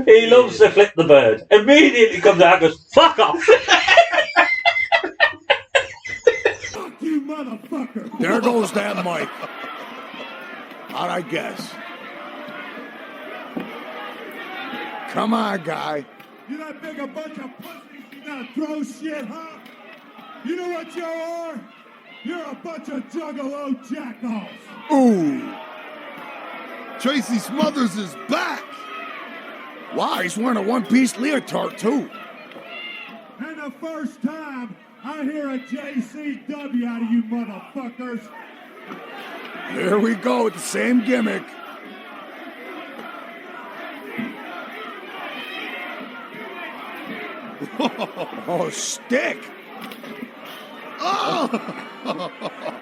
He loves to flip the bird. Immediately comes out and goes, fuck off. Fuck you, motherfucker! There goes that mic. How'd I guess? Come on, guy. You that big a bunch of pussies you gotta throw shit, huh? You know what you are? You're a bunch of juggalo jackoffs. Ooh. Tracy Smothers is back. Wow, he's wearing a one-piece leotard, too. And the first time I hear a JCW out of you motherfuckers. Here we go with the same gimmick. Oh, stick. Oh!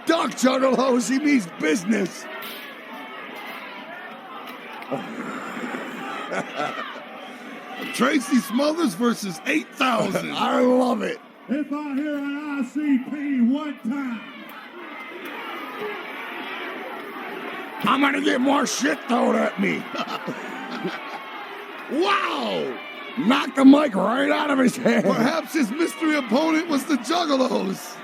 Doc Juggalos, he means business. Tracy Smothers versus 8,000. I love it. If I hear an ICP one time, I'm gonna get more shit thrown at me. Wow! Knocked the mic right out of his hand. Perhaps his mystery opponent was the Juggalos.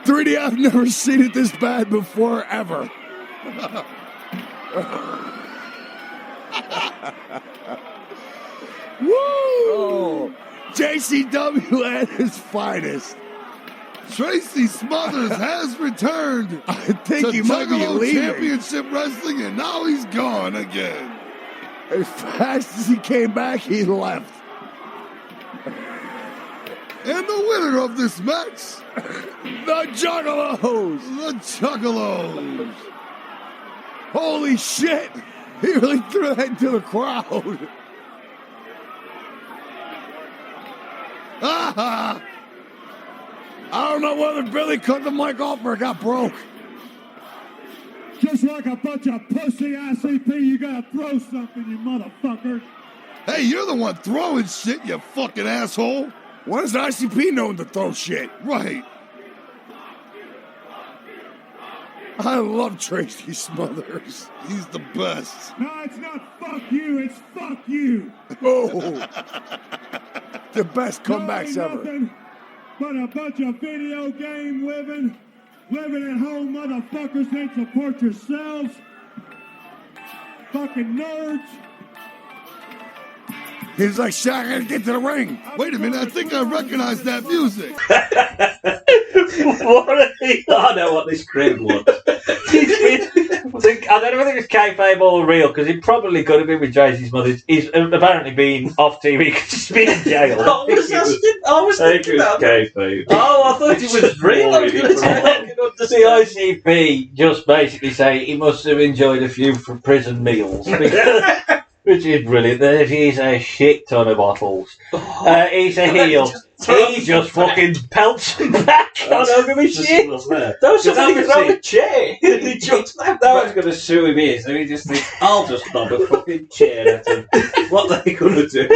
"3D, I've never seen it this bad before, ever." Woo! Oh, JCW at his finest. Tracy Smothers has returned. I think to he might be Juggalo leaving. Championship Wrestling, and now he's gone again. As fast as he came back, he left. And the winner of this match, The Juggalos! the Juggalos. Holy shit! He really threw that into the crowd. Ah! I don't know whether Billy cut the mic off or it got broke. Just like a bunch of pussy ICP, you gotta throw something, you motherfucker. Hey, you're the one throwing shit, you fucking asshole. When is the ICP known to throw shit? Right. I love Tracy Smothers. He's the best. No, it's not fuck you, it's fuck you. Oh. The best comebacks No, ain't ever. nothing but a bunch of video game living, Living at home motherfuckers ain't support yourselves. Fucking nerds. He's like, Shaq, I gotta get to the ring. Wait a minute, I think I recognize that music. I know what this crowd wants. I don't know whether it's kayfabe or real, because it probably could have been with Tracy's mother. He's apparently been off TV because he's been in jail. I was thinking that. Kayfabe. Oh, I thought it was real. I was going to say The ICP just basically say he must have enjoyed a few prison meals. Which is brilliant. He's a shit ton of bottles. He's a heel. He just fucking pelts him back. I don't give a shit. Those somebody throw a chair. He chucks that No one's going to sue him here, so he just thinks, I'll just knob a fucking chair at him. What are they going to do?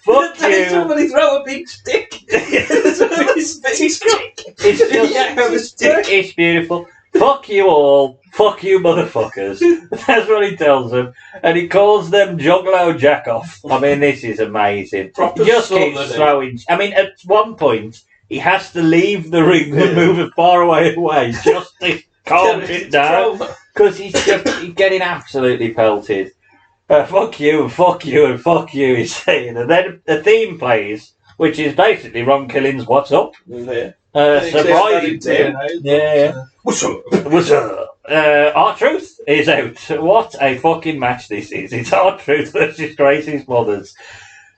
Fuck you. Somebody throw a big stick. It's just, it's beautiful. Fuck you all. Fuck you motherfuckers. That's what he tells them. And he calls them Juggalo Jack-Off. I mean, this is amazing. Proper He just keeps southern, throwing... I mean, at one point, he has to leave the ring and move it far away just to calm it down. Because he's getting absolutely pelted. Fuck you, and fuck you, and fuck you, he's saying. And then the theme plays, which is basically Ron Killing's What's Up? Yeah. Surprising too. Yeah. What's up? What's up? R-Truth is out. What a fucking match this is. It's R-Truth versus Gracie's Mothers.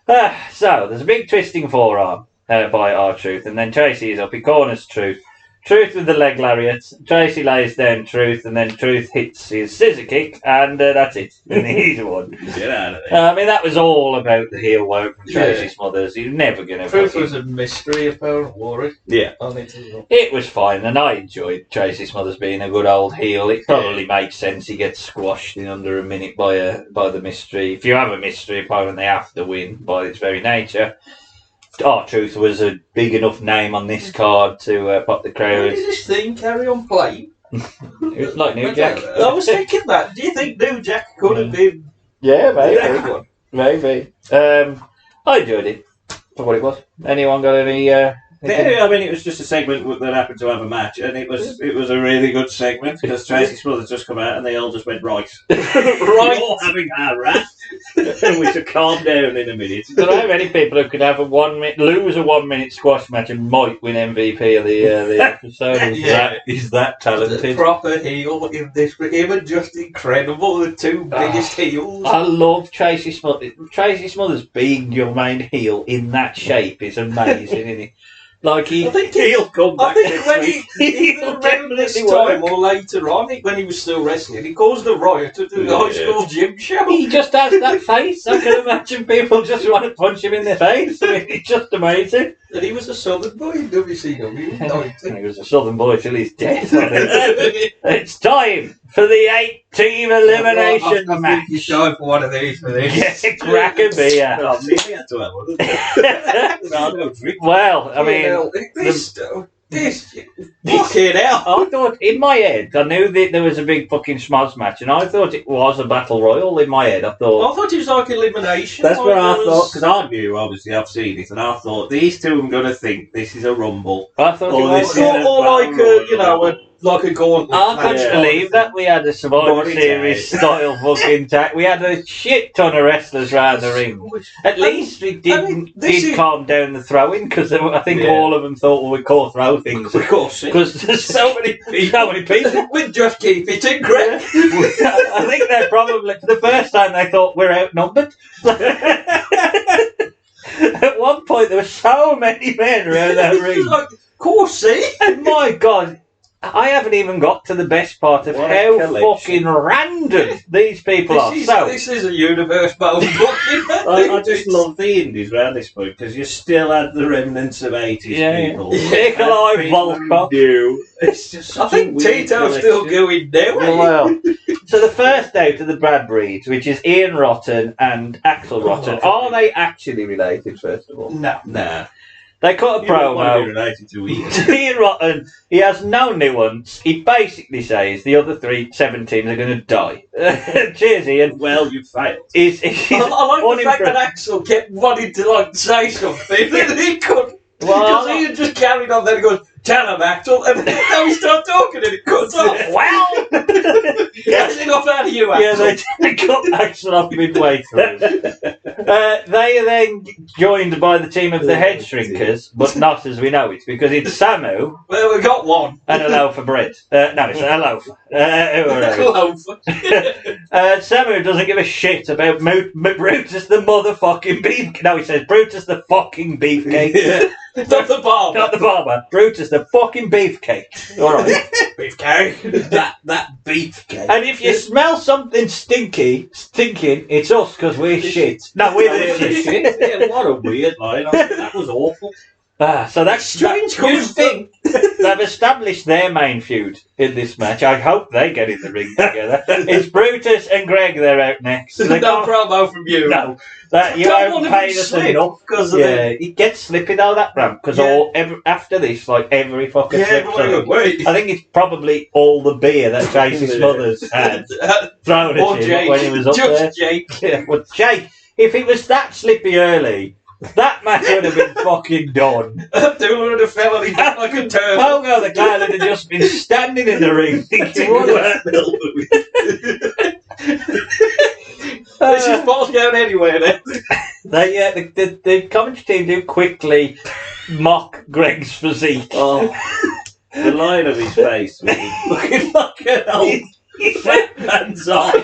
So, there's a big twisting forearm by R-Truth, and then Tracy is up. He corners Truth. Truth with the leg lariat. Tracy lays down Truth, and then Truth hits his scissor kick, and that's it. And he's won. Get out of there. I mean, that was all about the heel work from Tracy's Mothers. He's never going to... Truth was a mystery, apparent, war it? Yeah. It was fine, and I enjoyed Tracy's Mothers being a good old heel. It probably makes sense. He gets squashed in under a minute by the mystery. If you have a mystery opponent, they have to win by its very nature. R-Truth was a big enough name on this card to pop the crowd. Why did this thing carry on playing? It was like New Jack. I was thinking that. Do you think New Jack could have been... Yeah, maybe. Maybe. I enjoyed it for what it was. Anyone got any... I mean, it was just a segment that happened to have a match, and it was a really good segment because Tracy's Brothers just come out and they all just went right. Right, all having our wrath, and we should calm down in a minute. I don't know how many people who could have lose a 1 minute squash match and might win MVP of the episode. He's that talented. The proper heel in this, but him and just incredible. The two biggest heels. I love Tracy Smothers. Tracy Smothers being your main heel in that shape is amazing, isn't it? Like I think he'll come back. I think when either around this time or later on, when he was still wrestling, he caused a riot at the high school gym show. He just has that face. I can imagine people just want to punch him in the face. I mean, it's just amazing. And he was a southern boy in WCW. He was a southern boy till he's dead. It's time for the 8-team elimination I match. think he's time for one of these for this. Yeah, crack a beer. Oh, maybe I had to have one. No, no drink. Well, I mean... This fucking hell. I thought, in my head, I knew that there was a big fucking schmoz match, and I thought it was a battle royal in my head. I thought it was like elimination. That's what I thought, because I knew, obviously, I've seen it, and I thought, these two are going to think this is a rumble. I thought Or it was... Like a gauntlet. I couldn't believe that we had a Survivor Body Series tag. style fucking tag. We had a shit ton of wrestlers around the ring. At least we did calm down the throwing, because I think all of them thought, well, we can't throw things. Of course, Because there's so many people. We'd just keep it in, Greg. I think they're probably, for the first time, they thought we're outnumbered. At one point, there were so many men around that ring. Like, Corsi. And my God, I haven't even got to the best part of how fucking random these people are. This is a universe-bound booking. I just love the indies around this point, because you still had the remnants of 80s people. Nikolai Volkov. It's just I think Tito's still going now. Well, so the first out of the Bradbreeds, which is Ian Rotten and Axel Rotten, are they actually related, first of all? No. Nah. They cut a promo. Related to Ian Rotten, he has no nuance. He basically says the other 7 teams are going to die. Cheers, Ian. Well, you failed. I like the fact that Axel kept wanting to say something and he couldn't. Because Ian just carried on there and goes, tell him, Axel. And then we start talking and it cuts off. Well, That's enough out of you, Axel. yeah, they cut Axel off midway through. They are then joined by the team of the head shrinkers, but not as we know it, because it's Samu Well, we got one. and a loaf of bread. No, it's a loaf. Samu doesn't give a shit about Brutus the motherfucking beef. No, he says Brutus the fucking beefcake. Not the barber. Not the barber. Brutus the fucking beefcake. All right. Beefcake. That beefcake. And if you smell something stinking, it's us because we're shit. No, we're the shit. Yeah, what a weird line. That was awful. So that's Strange You coming think they've established their main feud in this match. I hope they get in the ring together. It's Brutus and Greg. They're out next. No They can't- promo from you. No, that you Don't haven't want to paid be us slick enough. because of Yeah, it gets slippy though, that ramp, because after this, like every fucking slip. wait. I think it's probably all the beer that JC Smothers had thrown Or at him Jake. when he was up Just there. Jake. Yeah, well, Jake, if it was that slippy early, that match would have been fucking done. Abdullah would have fell and he got like a turtle. Pogo the guy would have just been standing in the ring thinking, what This is falls down anywhere then. the commentary team do quickly mock Greg's physique. Oh, the line of his face was looking like an old fat man's eye.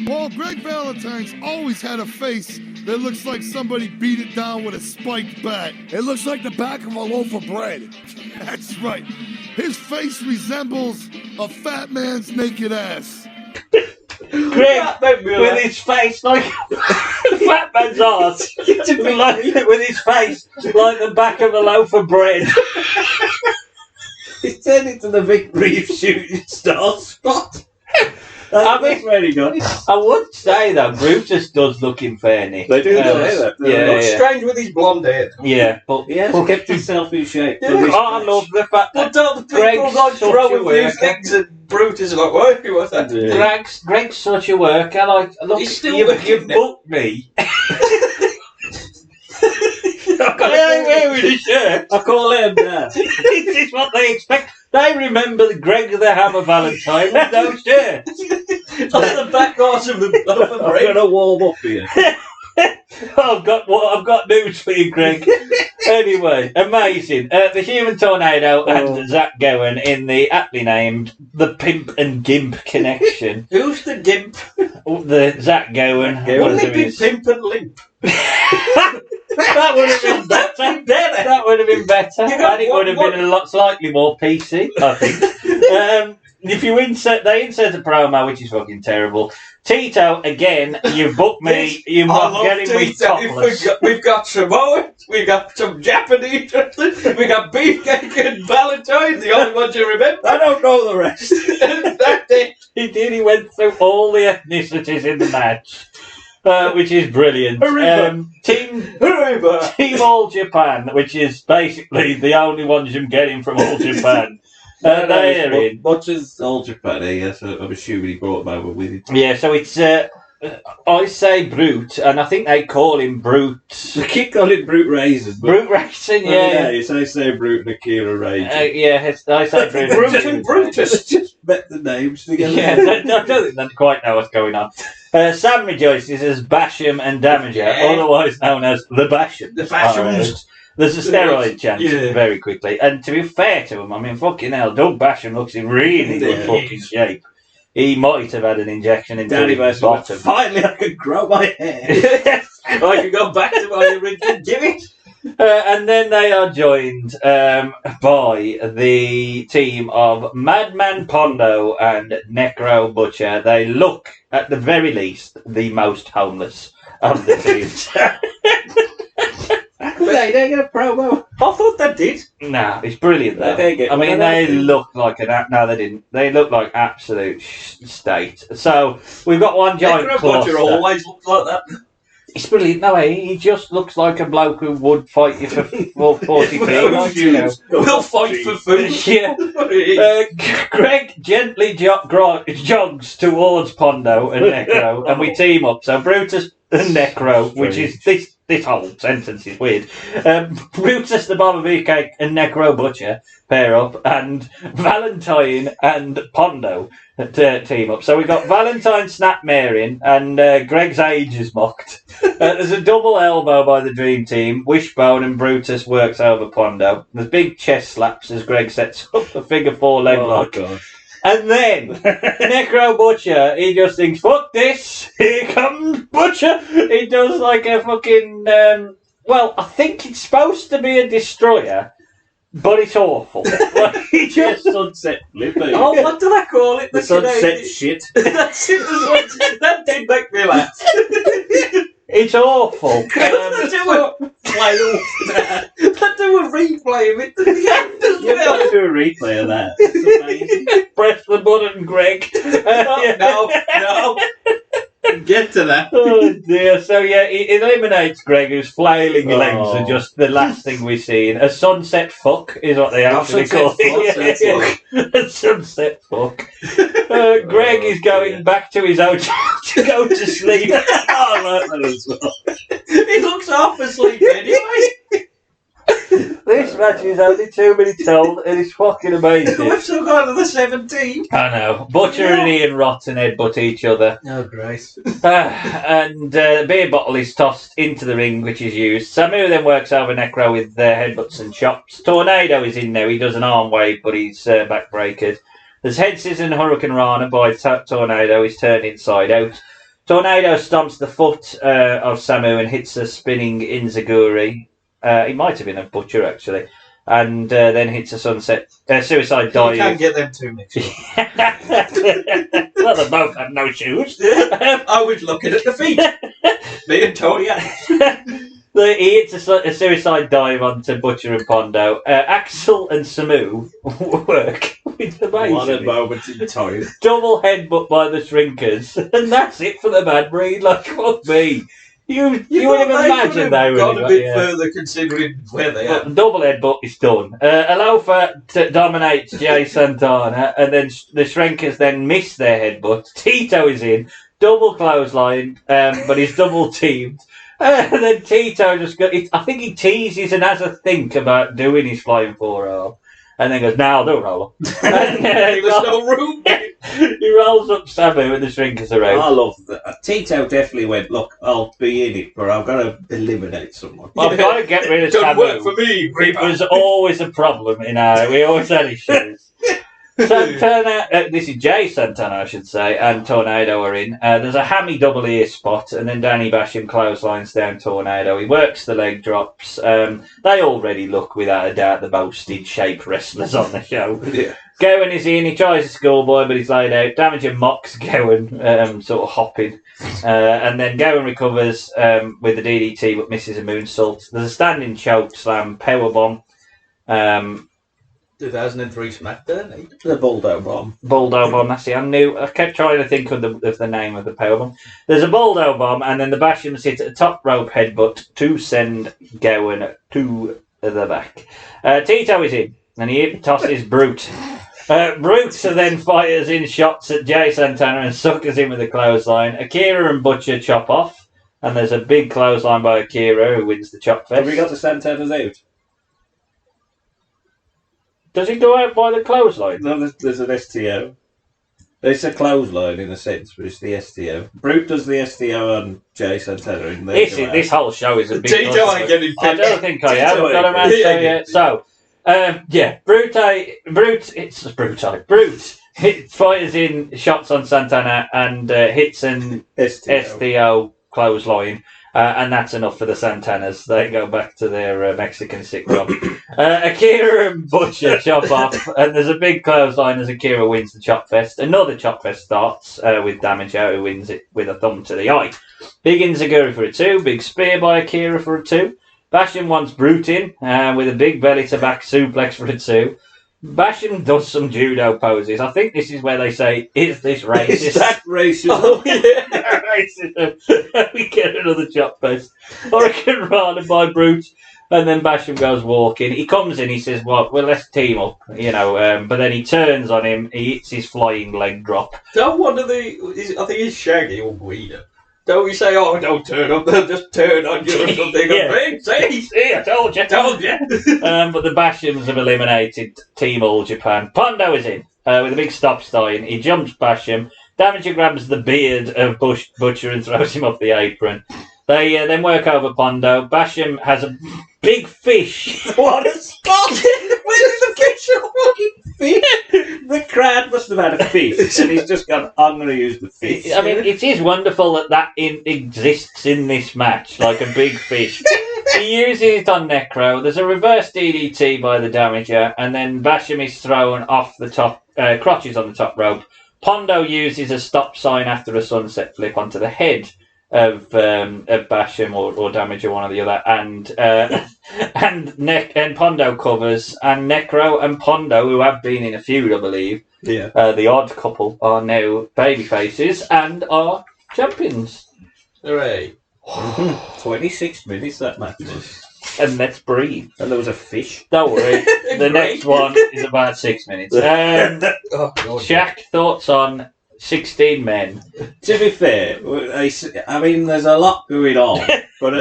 Well, Greg Valentine's always had a face that looks like somebody beat it down with a spiked bat. It looks like the back of a loaf of bread. That's right. His face resembles a fat man's naked ass. Greg, with his face like a fat man's arse, with his face like the back of a loaf of bread. He's turned into the big brief shooting star spot. That's where he got it. I would say though, Brutus does look in fair nick. They do say that. Yeah, Looks strange with his blonde hair. yeah, but He has kept himself in shape. Yeah, I love the fact But that don't the Greg's people like such a throwing worker. these things at Brutus like, why? What's that? Yeah. Greg's such a worker. Like, look, He's still you working now. booked me. Yeah, wearing a shirt. I call him that. This is what they expect. They remember Greg the Hammer Valentine with no shirt. On the back arse of the I'm going to warm up here. I've got news for you, Greg. Anyway, amazing. The Human Tornado and Zach Gowen in the aptly named The Pimp and Gimp Connection. Who's the gimp? The Zach Gowen. Wouldn't whatever it it be is. pimp and limp? That would have been better. That would have been better. You got And it would have one- been a lot slightly more PC, I think. If you insert a promo, which is fucking terrible. Tito, again, you booked me. You I might love get him with Tito. topless. We've got Samoans, we've got some Japanese wrestlers, we've got Beefcake and Valentine, the only ones you remember. I don't know the rest. That's it. He did. He went through all the ethnicities in the match, which is brilliant. Arriba. Team All Japan, which is basically the only ones you're getting from All Japan. They are in. Much as All Japan, yes, I'm assuming he brought them over with him. Yeah, so it's I say Brute, and I think they call him Brute. They keep calling Brute Raisin. Brute Racing, yeah. So I say Brute and Akira Raisin. I say Brute. Brute and Brutus. Just met the names together. Yeah, I don't think they quite know what's going on. Sam rejoices as Basham and Damager, Yeah. otherwise known as the Basham. The Bashams. There's a steroid chance Yeah. very quickly. And to be fair to him, I mean, fucking hell, Doug Basham looks in really good Yeah. fucking shape. He might have had an injection into Danny his Basham. bottom. Finally, I can grow my hair. I can go back to my original gimmick. And then they are joined by the team of Madman Pondo and Necro Butcher. They look, at the very least, the most homeless of the teams. They get a promo. I thought that did. Nah, it's brilliant though. They get I mean, one of they those. look like no, they didn't. They look like absolute state. So we've got one giant Necro cluster. Butcher always looks like that. It's brilliant. No, he just looks like a bloke who would fight you for 40p. Without you know. We'll fight for food. Yeah. Greg gently jogs towards Pondo and Necro, and we team up. So Brutus and Necro, which is this this whole sentence is weird. Brutus the Bomber Beefcake and Necro Butcher pair up, and Valentine and Pondo team up. So we got Valentine Snapmaring, and Greg's age is mocked. There's a double elbow by the Dream Team. Wishbone and Brutus works over Pondo. There's big chest slaps as Greg sets up a figure 4 leg lock. And then Necro Butcher, he just thinks, fuck this, here comes Butcher. He does like a fucking, well, I think it's supposed to be a destroyer, but it's awful. Like, he just sunset flip. Oh, what do they call it? The sunset shit. That's it. That did make me laugh. It's awful. They do a replay of it to the end as You've got well. to do a replay of that. It's amazing. Press the button, Greg. No. Get to that. Oh dear. So yeah, he eliminates Greg, whose flailing legs are just the last thing we see. A sunset fuck is what they actually call it. A sunset fuck. Greg is going back to his hotel to go to sleep. I like that as well. He looks half asleep anyway. This match is only 2 minutes old and it's fucking amazing. We've still got to the 17th. I know. Butcher and Ian Rotten headbutt each other. Oh, great. And the beer bottle is tossed into the ring, which is used. Samu then works over Necro with headbutts and chops. Tornado is in there. He does an arm wave, but he's backbreakered. There's head scissors and Hurricane Rana by Tornado. He's turned inside out. Tornado stomps the foot of Samu and hits a spinning Inzaguri. He might have been a Butcher, actually. And then hits a suicide dive. You can't get them two mixed up. Well, they both have no shoes. I was looking at the feet. Me and Tony. He hits a suicide dive onto Butcher and Pondo. Axel and Samu work with the What a amazing. moment in time. Double headbutt by the Shrinkers. And that's it for the bad breed. Like, fuck me. You would have imagined they would gone have a bit further considering where they are. But the double headbutt is done. Alofa dominates Jay Santana, and then the Shrinkers then miss their headbutt. Tito is in, double clothesline, but he's double teamed. And then Tito just got. I think he teases and has a think about doing his flying forearm. And then goes, now do roll up. And, There's no room. he rolls up Samu and the Shrinkers are I out. love that. Tito definitely went, look, I'll be in it, but I'm going to eliminate someone. I've got to get rid of Don't Samu. work for me. It was always a problem in our. We always had issues. Santana, this is Jay Santana, I should say, and Tornado are in. There's a hammy double ear spot, and then Danny Basham clotheslines down Tornado. He works the leg drops. They already look, without a doubt, the most in shape wrestlers on the show. Yeah. Gowan is in. He tries a schoolboy, but he's laid out. Damager mocks Gowan, sort of hopping. And then Gowan recovers with the DDT, but misses a moonsault. There's a standing choke slam, powerbomb. 2003 SmackDown. Eh? The Bulldog Bomb. Bulldog bomb, that's it. I kept trying to think of the name of the powerbomb. There's a Bulldog bomb, and then the Bashams hit a top rope headbutt to send Gowan to the back. Tito is in, and he tosses Brute. Brute then fires in shots at Jay Santana and suckers him with a clothesline. Akira and Butcher chop off, and there's a big clothesline by Akira who wins the chop fest. Have we got the Santana's out? Does he go out by the clothesline? No, there's an STO. It's a clothesline in a sense, but it's the STO. Brute does the STO on Jay Santana. And This whole show is a big. Tito ain't getting I don't think I have. Tito Got a match ain't. yet. So, Brute. It fires in shots on Santana and hits an STO clothesline. And that's enough for the Santanas. They go back to their Mexican sitcom. Akira and Butcher chop off, and there's a big clothesline as Akira wins the chop fest. Another chop fest starts with Damager, who wins it with a thumb to the eye. Big Inzaguri for a 2, big spear by Akira for a 2. Basham wants Brute in with a big belly to back suplex for a 2. Basham does some judo poses. I think this is where they say, is this racist? Is that racist? Oh, yeah, racism. We get another chop fest. Hurricane Rana by Brute, and then Basham goes walking. He comes in, he says, well, let's team up, but then he turns on him, he hits his flying leg drop. I think it's Shaggy or Guido. Don't we say, oh, don't turn up, they'll just turn on you or something. Yeah. See, I told you. But the Bashams have eliminated Team All Japan. Pondo is in with a big stop sign. He jumps Basham. Damager grabs the beard of Butcher and throws him off the apron. They then work over Pondo. Basham has a big fish. What a spot! Where did the fish fucking fish? The crowd must have had a fish, and he's just gone, I'm going to use the fish. I mean, it is wonderful that exists in this match, like a big fish. He uses it on Necro. There's a reverse DDT by the Damager, and then Basham is thrown off the top, crotches on the top rope. Pondo uses a stop sign after a sunset flip onto the head of Basham or Damager, one or the other, and Pondo covers, and Necro and Pondo, who have been in a feud, I believe, the odd couple, are now baby faces and are champions. Hooray. 26 minutes that match was. And let's breathe. And there was a fish. Don't worry, the next one is about 6 minutes. Shaq, thoughts on 16 men? To be fair, I mean, there's a lot going on, but I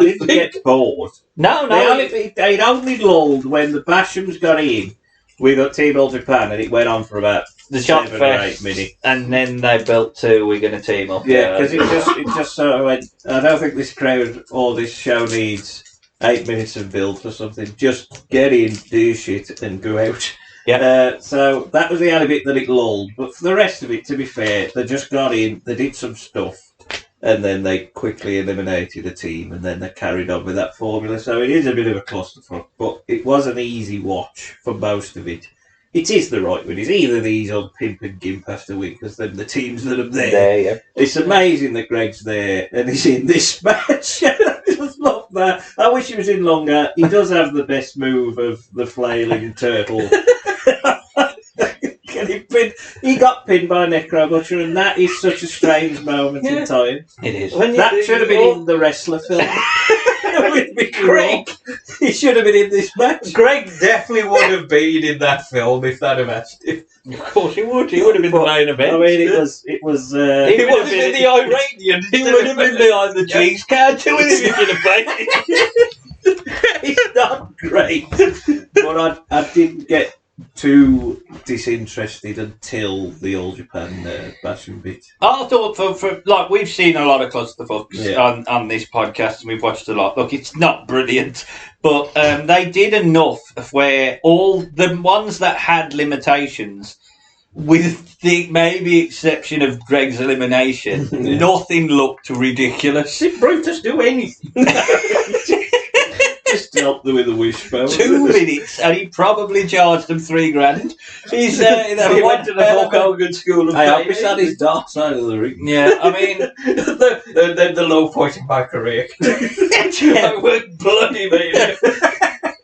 didn't get bored. No. They'd only lulled when the Bashams got in. We got Team All Japan, and it went on for about the 7 or 8 minutes. And then they built to, we're going to team up. Yeah, because it just sort of went, I don't think this crowd or this show needs 8 minutes of build for something. Just get in, do shit, and go out. Yeah. So that was the only bit that it lulled. But for the rest of it, to be fair, they just got in, they did some stuff, and then they quickly eliminated a team, and then they carried on with that formula. So it is a bit of a clusterfuck, but it was an easy watch for most of it. It is the right win. It's either these or Pimp and Gimp have to win, because then the teams that are there. It's amazing that Greg's there and he's in this match. I just love that. I wish he was in longer. He does have the best move of the flailing turtle. He got pinned by Necro Butcher, and that is such a strange moment in time. It is. That should have been in the wrestler film. With Greg. He should have been in this match. Greg definitely would have been in that film if that had asked him. Of course he would. He would have been the main event. I mean, it was. He would have been the Iranian. He would have been behind the cheese counter with him if he'd have played. It's not great, but I didn't get too disinterested until the All Japan bashing bit. I thought for like, we've seen a lot of clusterfucks on this podcast, and we've watched a lot. Look, it's not brilliant, but they did enough of where all the ones that had limitations, with the maybe exception of Greg's elimination, nothing looked ridiculous. Did Brutus do anything? Just help them with a wishbone. 2 minutes, and he probably charged them $3,000. He's he went to the Hulk Hogan School of I hope he's on his dark side of the ring. Yeah, I mean, the low point in my career. I went bloody mate.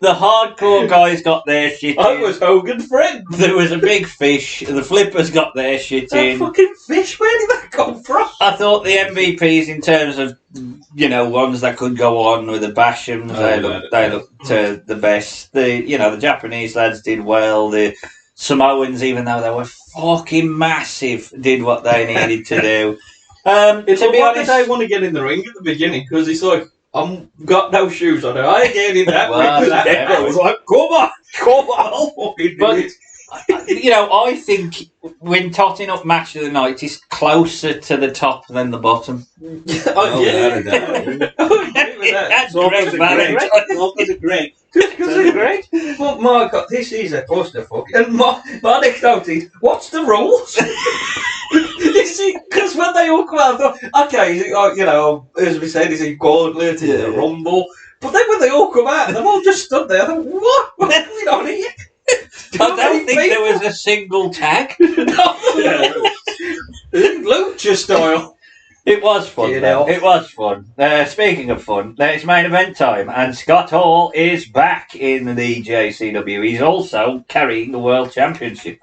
the hardcore guys got their shit I in. was Hogan's friend. There was a big fish. The flippers got their shit That in. fucking fish, where did that come from? I thought the MVPs, in terms of, ones that could go on with the Bashams, they looked the best. The Japanese lads did well. The Samoans, even though they were fucking massive, did what they needed to do. It's to be why honest, did they want to get in the ring at the beginning? Because it's like, I'm got no shoes on. I ain't getting in that Well, ring. that- I was like, come on, I'll fucking do But it. I think when totting up match of the night is closer to the top than the bottom. That's Greg's valid. Greg. Because of Greg. But my God, this is a clusterfuck. And my anecdote is, what's the rules? Because when they all come out, I thought, okay, as we said, is it gauntlet, is it a rumble? But then when they all come out, they've all just stood there. I thought, what? What's going on here? I don't think there was a single tag. Lucha style. It was fun. It was fun. Speaking of fun, it's main event time, and Scott Hall is back in the JCW. He's also carrying the World Championship,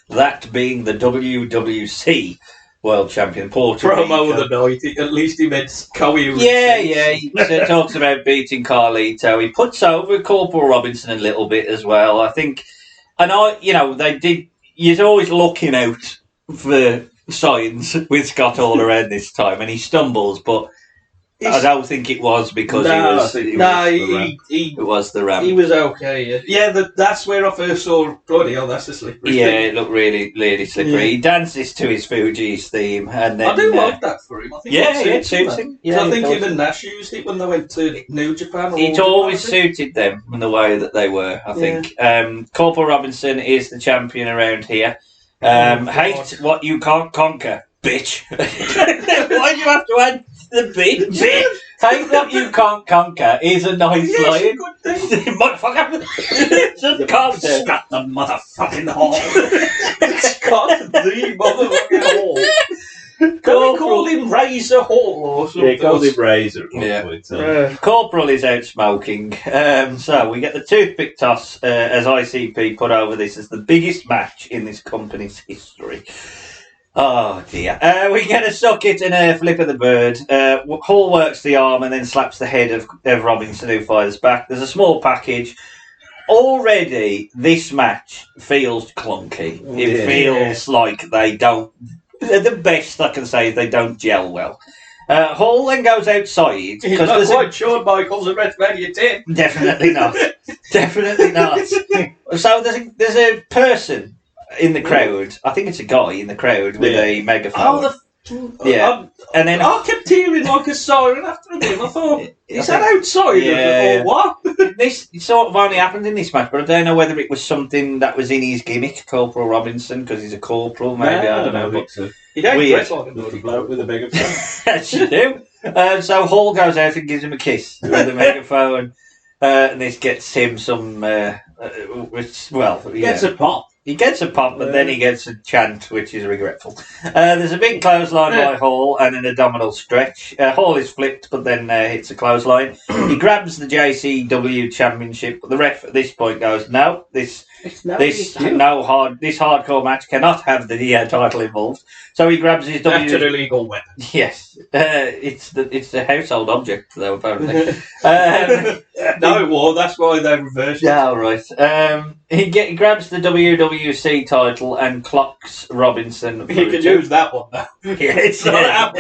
that being the WWC World Champion. Promo of the night. At least he meant coherence. Yeah. He talks about beating Carlito. He puts over Corporal Robinson a little bit as well, I think. And they did. You're always looking out for signs with Scott all around this time, and he stumbles, but I don't think it was because it was the ramp. He was okay. Yeah, that's where I first saw. Bloody hell, that's a slippery. Yeah, thing. it looked really, really slippery. Yeah. He dances to his Fuji's theme, and then I do like that for him. I think it suits him. I think him and Nash used it when they went to New Japan. It always suited them in the way that they were, I think. Corporal Robinson is the champion around here. Hate what you can't conquer, bitch. Why do you have to add the bitch? Hate what you can't conquer is a nice line. Motherfucker. Just can't Scott the motherfucking hole. Scott the motherfucking hole. Can we call him Razor Hall or something? Yeah, called him Razor. Corporal is out smoking. So we get the toothpick toss as ICP put over this as the biggest match in this company's history. Oh dear. We get a socket and a flip of the bird. Hall works the arm and then slaps the head of Robinson, who fires back. There's a small package. Already, this match feels clunky. It feels like they don't. The best I can say is they don't gel well. Hall then goes outside. He's not quite sure Michael's a WrestleMania 10. Definitely not. Definitely not. So there's a person in the crowd. I think it's a guy in the crowd with a megaphone. And then I kept hearing like a siren after him. I thought, is that outside? Or what? This sort of only happened in this match, but I don't know whether it was something that was in his gimmick, Corporal Robinson, because he's a corporal, maybe, I don't know. But you don't weird. dress like a bloke with a megaphone. Yes, you do. So Hall goes out and gives him a kiss with a megaphone, and this gets him some, Gets a pop. He gets a pop, but then he gets a chant, which is regretful. There's a big clothesline by Hall and an abdominal stretch. Hall is flipped, but then hits a clothesline. He grabs the JCW Championship, but the ref at this point goes, "No, this hardcore match cannot have the title involved." So he grabs his That's an illegal weapon. Yes, it's the household object, though, apparently. No, it was. That's why they reversed it. Yeah, right. He grabs the WWC title and clocks Robinson. You can use that one now. Yeah, it's not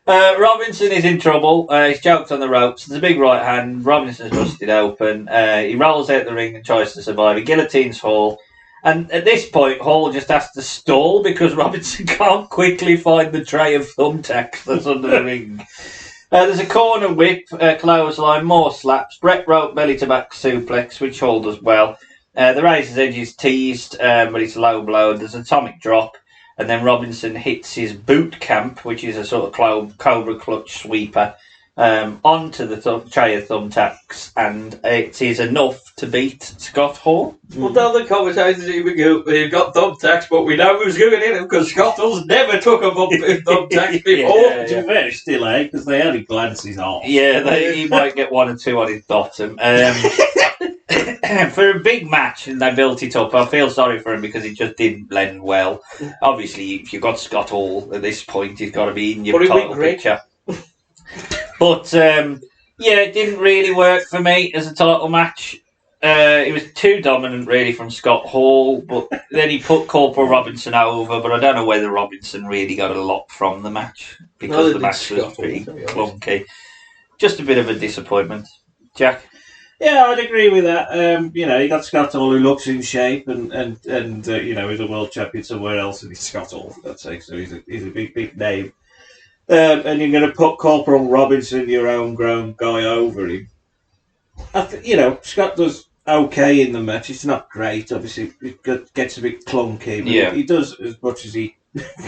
Robinson is in trouble. He's choked on the ropes. There's a big right hand. Robinson's busted open. He rolls out the ring and tries to survive. He guillotines Hall. And at this point, Hall just has to stall because Robinson can't quickly find the tray of thumbtacks that's under the ring. There's a corner whip, clothesline, more slaps, Brett rope, belly to back suplex, which Hall does well. The razor's edge is teased, but it's low blow. There's an atomic drop, and then Robinson hits his boot camp, which is a sort of cobra clutch sweeper, onto the tray of thumbtacks, and it is enough to beat Scott Hall. Well, tell the commentators even we've got thumbtacks, but we know who's going in them because Scott Hall's never took a thumbtacks before. To be fair, still, because they only glances off. Yeah, he might get one or two on his bottom. For a big match, and they built it up, I feel sorry for him because he just didn't blend well. Obviously, if you've got Scott Hall at this point, he's got to be in your title picture. But, it didn't really work for me as a title match. It was too dominant, really, from Scott Hall, but then he put Corporal Robinson over, but I don't know whether Robinson really got a lot from the match, because the match was pretty clunky. Just a bit of a disappointment. Jack? Yeah, I'd agree with that. You got Scott Hall, who looks in shape, and he's a world champion somewhere else, and he's Scott Hall, for God's sake, so he's a big name. And you're going to put Corporal Robinson, your own grown guy, over him. Scott does okay in the match. It's not great, obviously. It gets a bit clunky, but he does as much as he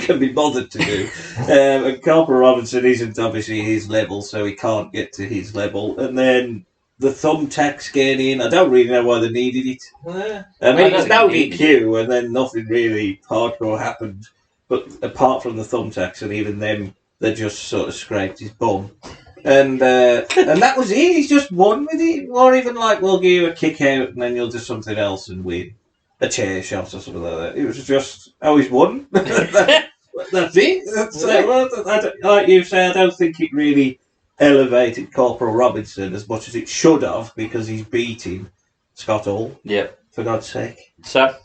can be bothered to do. And Corporal Robinson isn't obviously his level, so he can't get to his level. And then the thumbtacks get in. I don't really know why they needed it. It's no DQ, and then nothing really hardcore happened. But apart from the thumbtacks, and even them, they just sort of scraped his bum. And that was it. He's just won with it. Or even we'll give you a kick out and then you'll do something else and win. A chair shot or something like that. It was just, he's won. That's it. Like you say, I don't think it really elevated Corporal Robinson as much as it should have, because he's beating Scott Hall. Yep. For God's sake. So,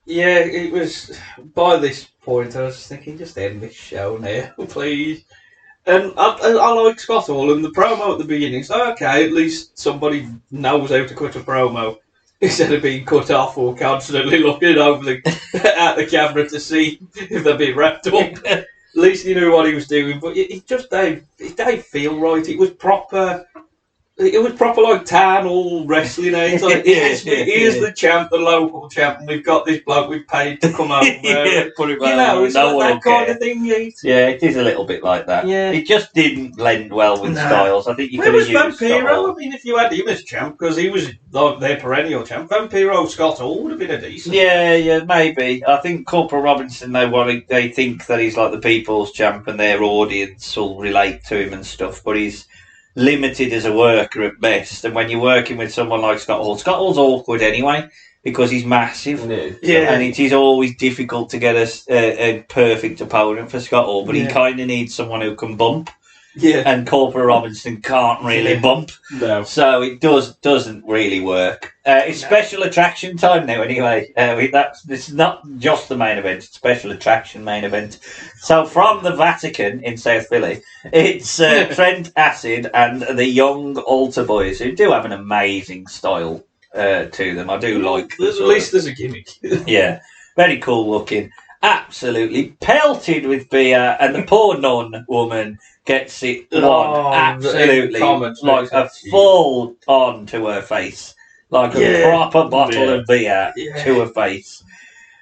Yeah, it was. By this point, I was thinking, just end this show now, please. And I like Scott Hall and the promo at the beginning. So okay, at least somebody knows how to cut a promo instead of being cut off or constantly looking over at the camera to see if they're being wrapped up. At least he knew what he was doing, but it just didn't feel right. It was proper. It was proper like town hall wrestling. It's like, here's the champ, the local champ, and we've got this bloke we've paid to come over. Put it It's no like one that kind of thing. Yeah, it is a little bit like that. Yeah. It just didn't blend well with Styles. I think you Where could have was used Vampiro? I mean, if you had him as champ, because he was like their perennial champ, Vampiro Scott Hall would have been a decent. Yeah, maybe. I think Corporal Robinson, they think that he's like the people's champ and their audience will relate to him and stuff, but he's limited as a worker at best. And when you're working with someone like Scott Hall's awkward anyway because he's massive. Yeah. And it is always difficult to get a perfect opponent for Scott Hall, but he kind of needs someone who can bump. Yeah. And Corporal Robinson can't really bump. No. So it doesn't really work. It's special attraction time now anyway. This is not just the main event, it's special attraction main event. So from the Vatican in South Philly, it's Trent Acid and the young altar boys who do have an amazing style to them. I do like them. At least there's a gimmick. Yeah, very cool looking. Absolutely pelted with beer, and the poor nun woman gets it absolutely like a full on to her face, like a proper bottle of beer to her face.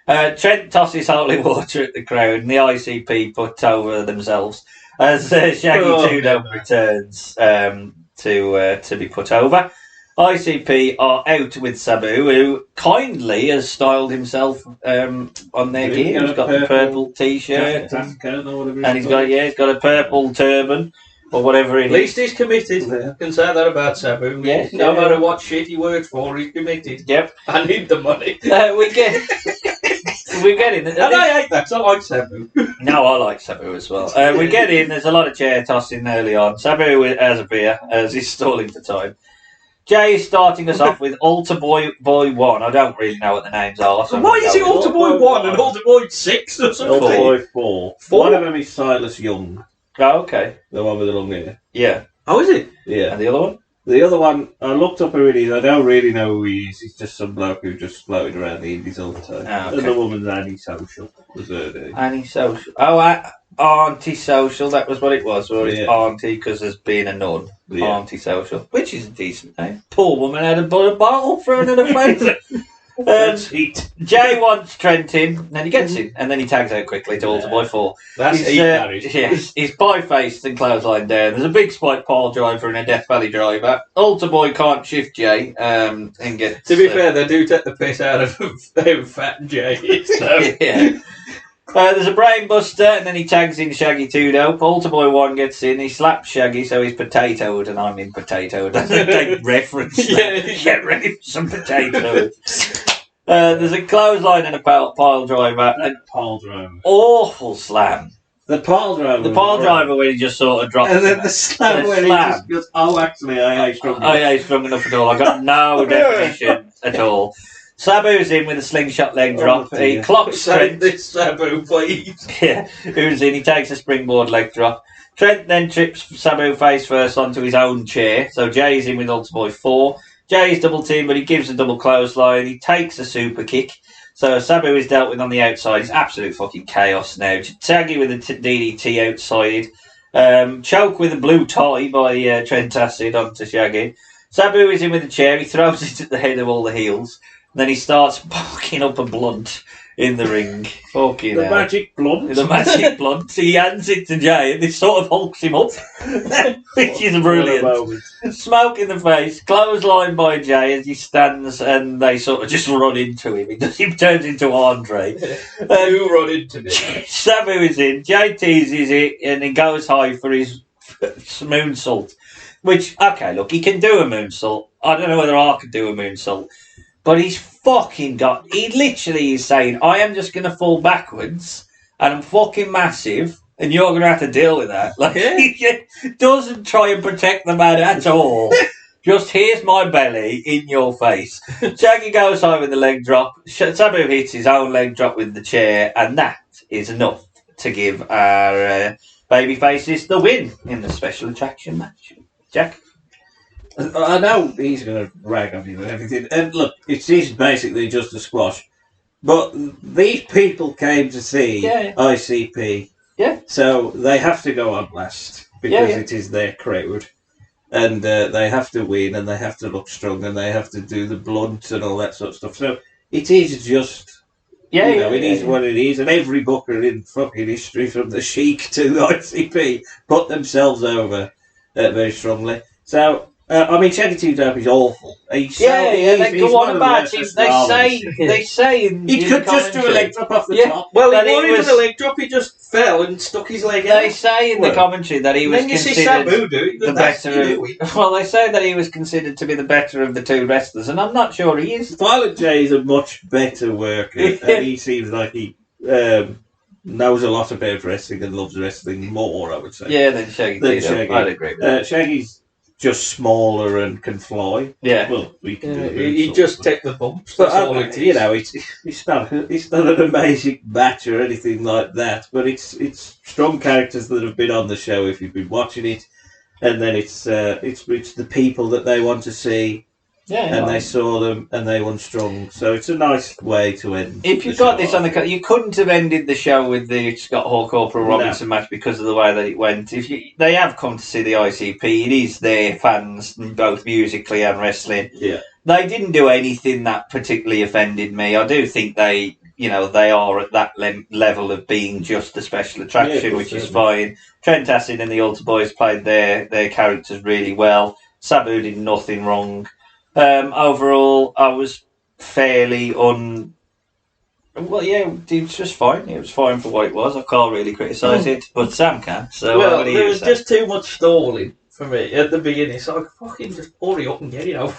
Trent tosses holy water at the crowd, and the ICP put over themselves as Shaggy Two returns to be put over. ICP are out with Sabu, who kindly has styled himself on their gear. He's got the purple t-shirt, and he's got a purple turban or whatever it is. At least he's committed. Yeah. Can say that about Sabu. Yeah, no matter what shit he works for, he's committed. Yep. I need the money. We're getting. And I hate that because I like Sabu. No, I like Sabu as well. We get in. There's a lot of chair tossing early on. Sabu has a beer as he's stalling for time. Jay is starting us off with Altar Boy 1. I don't really know what the names are. So why is it Altar Boy 1 and Altar Boy 6 or something? Altar Boy 4. One of them is Silas Young. Oh, okay. The one with the long hair. Yeah. Oh, is it? Yeah. And the other one? The other one, I looked up who it is. I don't really know who he is. He's just some bloke who just floated around the indies all the time. Oh, okay. And the woman's antisocial. Was her name. Antisocial. Oh, antisocial. That was what it was. Or it's auntie because there's been a nun. Yeah. Antisocial. Which is a decent name. Poor woman had a bottle thrown in her face. Jay wants Trent in, and then he gets in, and then he tags out quickly to Altar Boy 4. That's he's pie-faced and clothesline down. There's a big spike pile driver and a Death Valley driver. Altar Boy can't shift Jay and get. To be fair, they do take the piss out of Fat Jay. So. Yeah. There's a brain buster, and then he tags in Shaggy 2 Dope. Altar Boy 1 gets in, he slaps Shaggy, so he's potatoed, and I'm in potatoed. That's a big reference. Get ready for some potatoes. There's a clothesline and a pile driver. Pile driver. Awful slam. The pile driver. The pile driver where he just sort of drops. And then the slam where he just goes, oh, actually, I ain't strong enough. I ain't strong enough at all. I got no definition at all. Sabu's in with a slingshot leg drop. He clocks Trent. This Sabu, please. Yeah, who's in? He takes a springboard leg drop. Trent then trips Sabu face first onto his own chair. So Jay's in with Ultimo Boy 4. Jay's double team, but he gives a double clothesline. He takes a super kick. So Sabu is dealt with on the outside. It's absolute fucking chaos now. Taggy with a DDT outside. Choke with a blue tie by Trent Acid onto Shaggy. Sabu is in with a chair. He throws it at the head of all the heels. Then he starts barking up a blunt in the ring. Fucking hell. Magic blunt. The magic blunt. He hands it to Jay and he sort of hulks him up. Which is brilliant. Smoke in the face. Clothesline by Jay as he stands and they sort of just run into him. He turns into Andre. Who run into me? Sabu is in. Jay teases it and he goes high for his moonsault. Which, okay, look, he can do a moonsault. I don't know whether I could do a moonsault. But he literally is saying, I am just going to fall backwards and I'm fucking massive and you're going to have to deal with that. Like, he doesn't try and protect the man at all. Just here's my belly in your face. Shaggy goes home with the leg drop. Sabu hits his own leg drop with the chair, and that is enough to give our baby faces the win in the special attraction match. Jack? I know he's going to rag on you and everything. And look, it is basically just a squash. But these people came to see ICP. Yeah. So they have to go on last because it is their crowd. And they have to win and they have to look strong and they have to do the blunt and all that sort of stuff. So it is just... it is what it is, and every booker in fucking history, from the Sheik to the ICP, put themselves over very strongly. So, Shaggy 2 Dope is awful. They go on about him. They say he could just do a leg drop off the top. Well, he wasn't even a leg drop, he just fell and stuck his leg out. They say in the commentary that he was considered the better. Well, they say that he was considered to be the better of the two wrestlers, and I'm not sure he is. Violent J is a much better worker, and he seems like he knows a lot about wrestling and loves wrestling more, I would say. Yeah, than Shaggy. I'd agree with that. Shaggy's just smaller and can fly. Yeah. Well, we can do it. You just take the bumps. But it's not an amazing match or anything like that. But it's strong characters that have been on the show if you've been watching it, and then it's the people that they want to see. And they saw them and they won strong. So it's a nice way to end. If you got this on the you couldn't have ended the show with the Scott Hall Corporal Robinson match because of the way that it went. They have come to see the ICP, it is their fans, both musically and wrestling. Yeah. They didn't do anything that particularly offended me. I do think they are at that level of being just a special attraction, which is fine. Trent Acid and the Altar Boys played their characters really well. Sabu did nothing wrong. Overall, I was fairly it was just fine. It was fine for what it was. I can't really criticise it, but Sam can. So there was just too much stalling for me at the beginning, so I fucking just hurry up and get it over.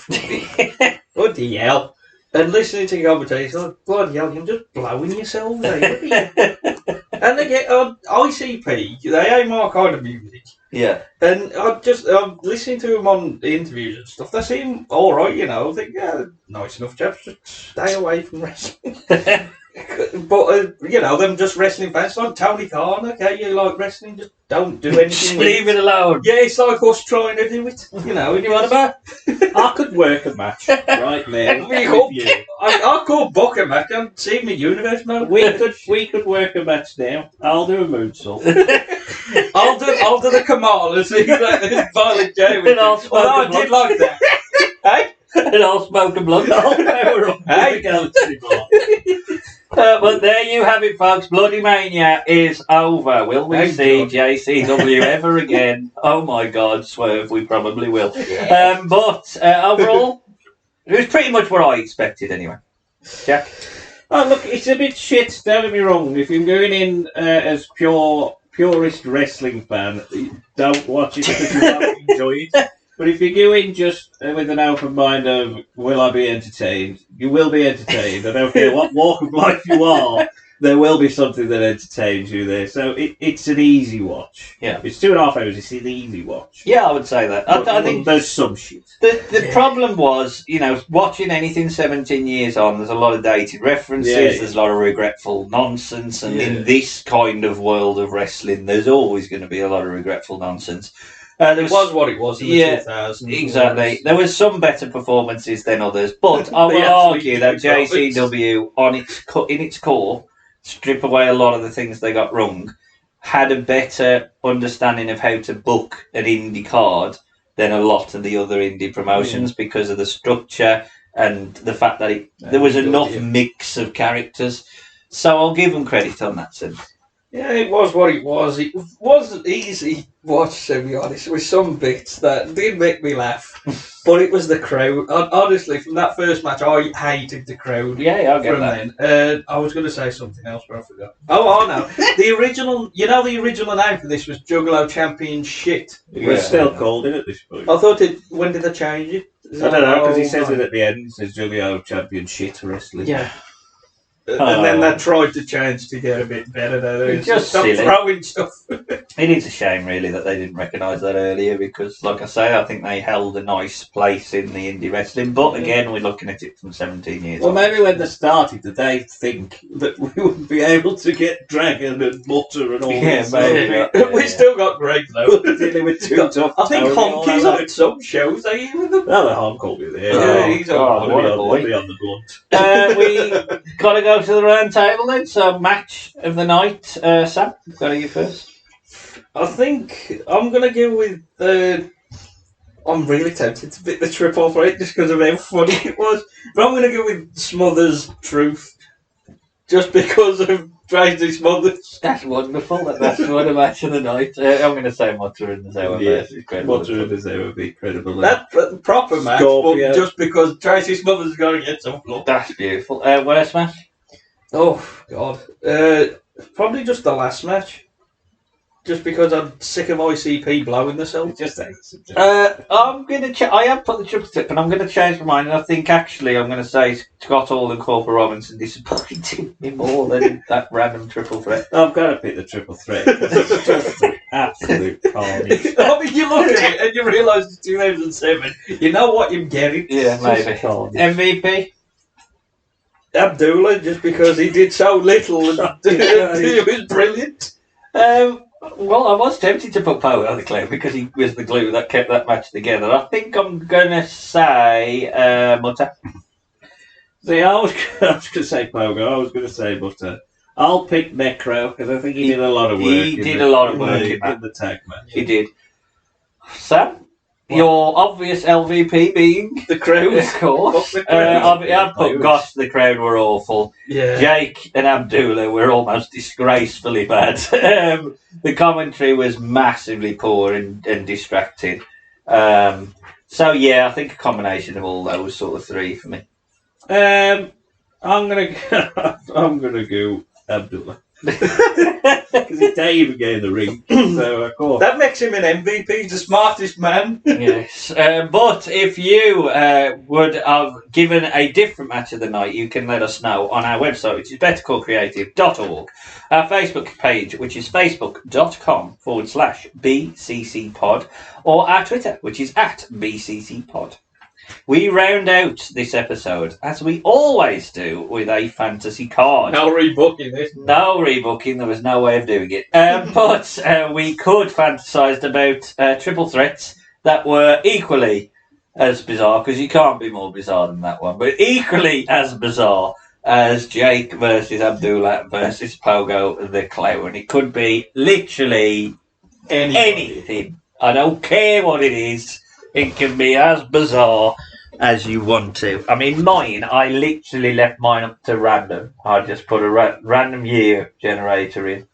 Bloody hell. And listening to commentators, like, bloody hell, you're just blowing yourselves out. And they get ICP, they ain't my kind of music. Yeah. And I'm listening to them on interviews and stuff. They seem alright, I think, nice enough, chaps, just stay away from wrestling. But, them just wrestling fans, like Tony Khan, okay, you like wrestling, just don't do anything with leave it alone. Yeah, it's like us trying to do it, you want about? I could work a match right now with you. I could book a match and see me universe mode. We could work a match now. I'll do a moonsault. I'll do the Kamala, see that Violent J with I did like that. Hey? And I'll smoke a blunt. Hey, galaxy bar. But there you have it, folks. Bloodymania is over. Will we see JCW ever again? Oh my God, Swerve, we probably will. But overall, it was pretty much what I expected anyway. Jack? Oh, look, it's a bit shit, don't get me wrong. If you're going in as purist wrestling fan, don't watch it because you won't enjoy it. But if you go in just with an open mind of, will I be entertained? You will be entertained. I don't care what walk of life you are, there will be something that entertains you there. So it's an easy watch. Yeah. It's 2.5 hours, it's an easy watch. Yeah, I would say that. I think there's some shit. The problem was, watching anything 17 years on, there's a lot of dated references, there's a lot of regretful nonsense, and in this kind of world of wrestling, there's always going to be a lot of regretful nonsense. It was what it was in the 2000s. Exactly. There was some better performances than others, but I will argue that JCW, in its core, strip away a lot of the things they got wrong, had a better understanding of how to book an indie card than a lot of the other indie promotions because of the structure and the fact that there was enough mix of characters. So I'll give them credit on that sense. Yeah, it was what it was. It wasn't easy watch, to be honest, with some bits that did make me laugh. But it was the crowd. Honestly, from that first match, I hated the crowd. Yeah, I get that. Then. I was going to say something else, but I forgot. Oh, I know. The original name for this was Juggalo Champion Shit. It was still called it at this point. I thought when did they change it? I don't know, because he says it at the end. He says Juggalo Champion Shit Wrestling. Yeah. And then they tried to change to get a bit better. They Just stop silly. throwing stuff. It is a shame, really, that they didn't recognise that earlier because, like I say, I think they held a nice place in the indie wrestling. But again, we're looking at it from 17 years Well, on. maybe when they started, did they think that we would be able to get Dragon and Butter and all Yeah, this? maybe. We still got Greg though. Dealing with two tough. I think Tony all Honky's over. on some shows. Are you with them? No, the Honk will be there. Yeah, he's God, on. what a boy. He'll be on the blunt. We got to go to the round table then. So, match of the night. Sam, go to you first. I think I'm gonna go with. I'm really tempted to pick the triple threat just because of how funny it was, but I'm gonna go with Smothers Truth, just because of Tracy Smothers. That's wonderful. That's what a match of the night. I'm going to say Mutter and Zoa versus Credible. Mutter and Zoa be credible. That proper match, Scorpio. but just because Tracy Smothers is going to get some love. That's beautiful. Worst match? Oh God, probably just the last match. Just because I'm sick of ICP blowing themselves. Just I'm going to. I have put the triple threat, but I'm going to change my mind. And I think actually I'm going to say Scott Hall and Corporal Robinson disappointed me more than that random triple threat. I've got to pick the triple threat. It's just absolute carnage. I mean, you look at it and you realise it's 2007. You know what you're getting. Yeah, maybe. Carnage. MVP? Abdullah, just because he did so little, and it was brilliant. Well, I was tempted to put Pogo on the glue because he was the glue that kept that match together. I think I'm going to say Mutter. See, I was going to say Pogo. I was going to say Butter. I'll pick Necro because I think he did a lot of work. He did a lot of work in the tag match. He did. Sam? Your obvious LVP being The crowd. of course. Fuck the crowd. I've put gosh, the crowd were awful. Yeah. Jake and Abdullah were almost disgracefully bad. The commentary was massively poor and distracting. So yeah, I think a combination of all those sort of three for me. I'm gonna go Abdullah because he didn't even get in the ring. So of course. That makes him an MVP. He's the smartest man. Yes, but if you would have given a different match of the night, you can let us know on our website, which is bettercallcreative.org, our Facebook page, which is facebook.com/BCCpod, or our Twitter, which is @BCCpod. We round out this episode, as we always do, with a fantasy card. No rebooking this. No rebooking, there was no way of doing it. But we could fantasise about triple threats that were equally as bizarre, because you can't be more bizarre than that one, but equally as bizarre as Jake versus Abdullah versus Pogo the Clown. It could be literally anything. I don't care what it is. It can be as bizarre as you want to. I mean, mine, I literally left mine up to random. I just put a random year generator in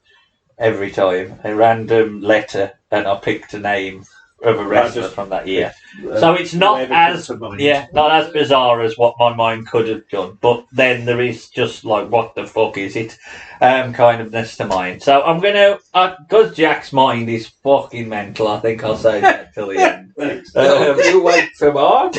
every time, a random letter, and I picked a name of a wrestler from that year. So it's not as not as bizarre as what my mind could have done, but then there is just like, what the fuck is it? Kind of ness to mine. So I'm gonna, because Jack's mind is fucking mental, I think I'll say that till the end. You wait for mine.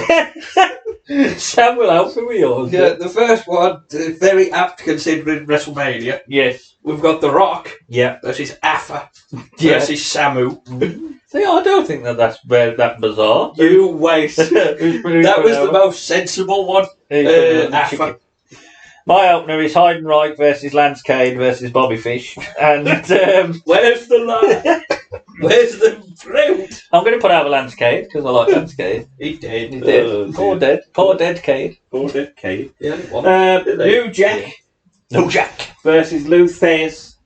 Sam will help me with yours. Yeah, the first one, very apt considering WrestleMania. Yes. We've got The Rock Yeah. versus Afa Yeah. versus Samu. See, I don't think that bizarre. You wait. That was the most sensible one. Afa. My opener is Heidenreich versus Lance Cade versus Bobby Fish. And Where's the line? Where's the fruit? I'm going to put out Lance Cade because I like Lance Cade. He did. He's dead. Poor dead Cade. Poor dead Cade. Yeah, New Jack No Jack. versus Lou Thez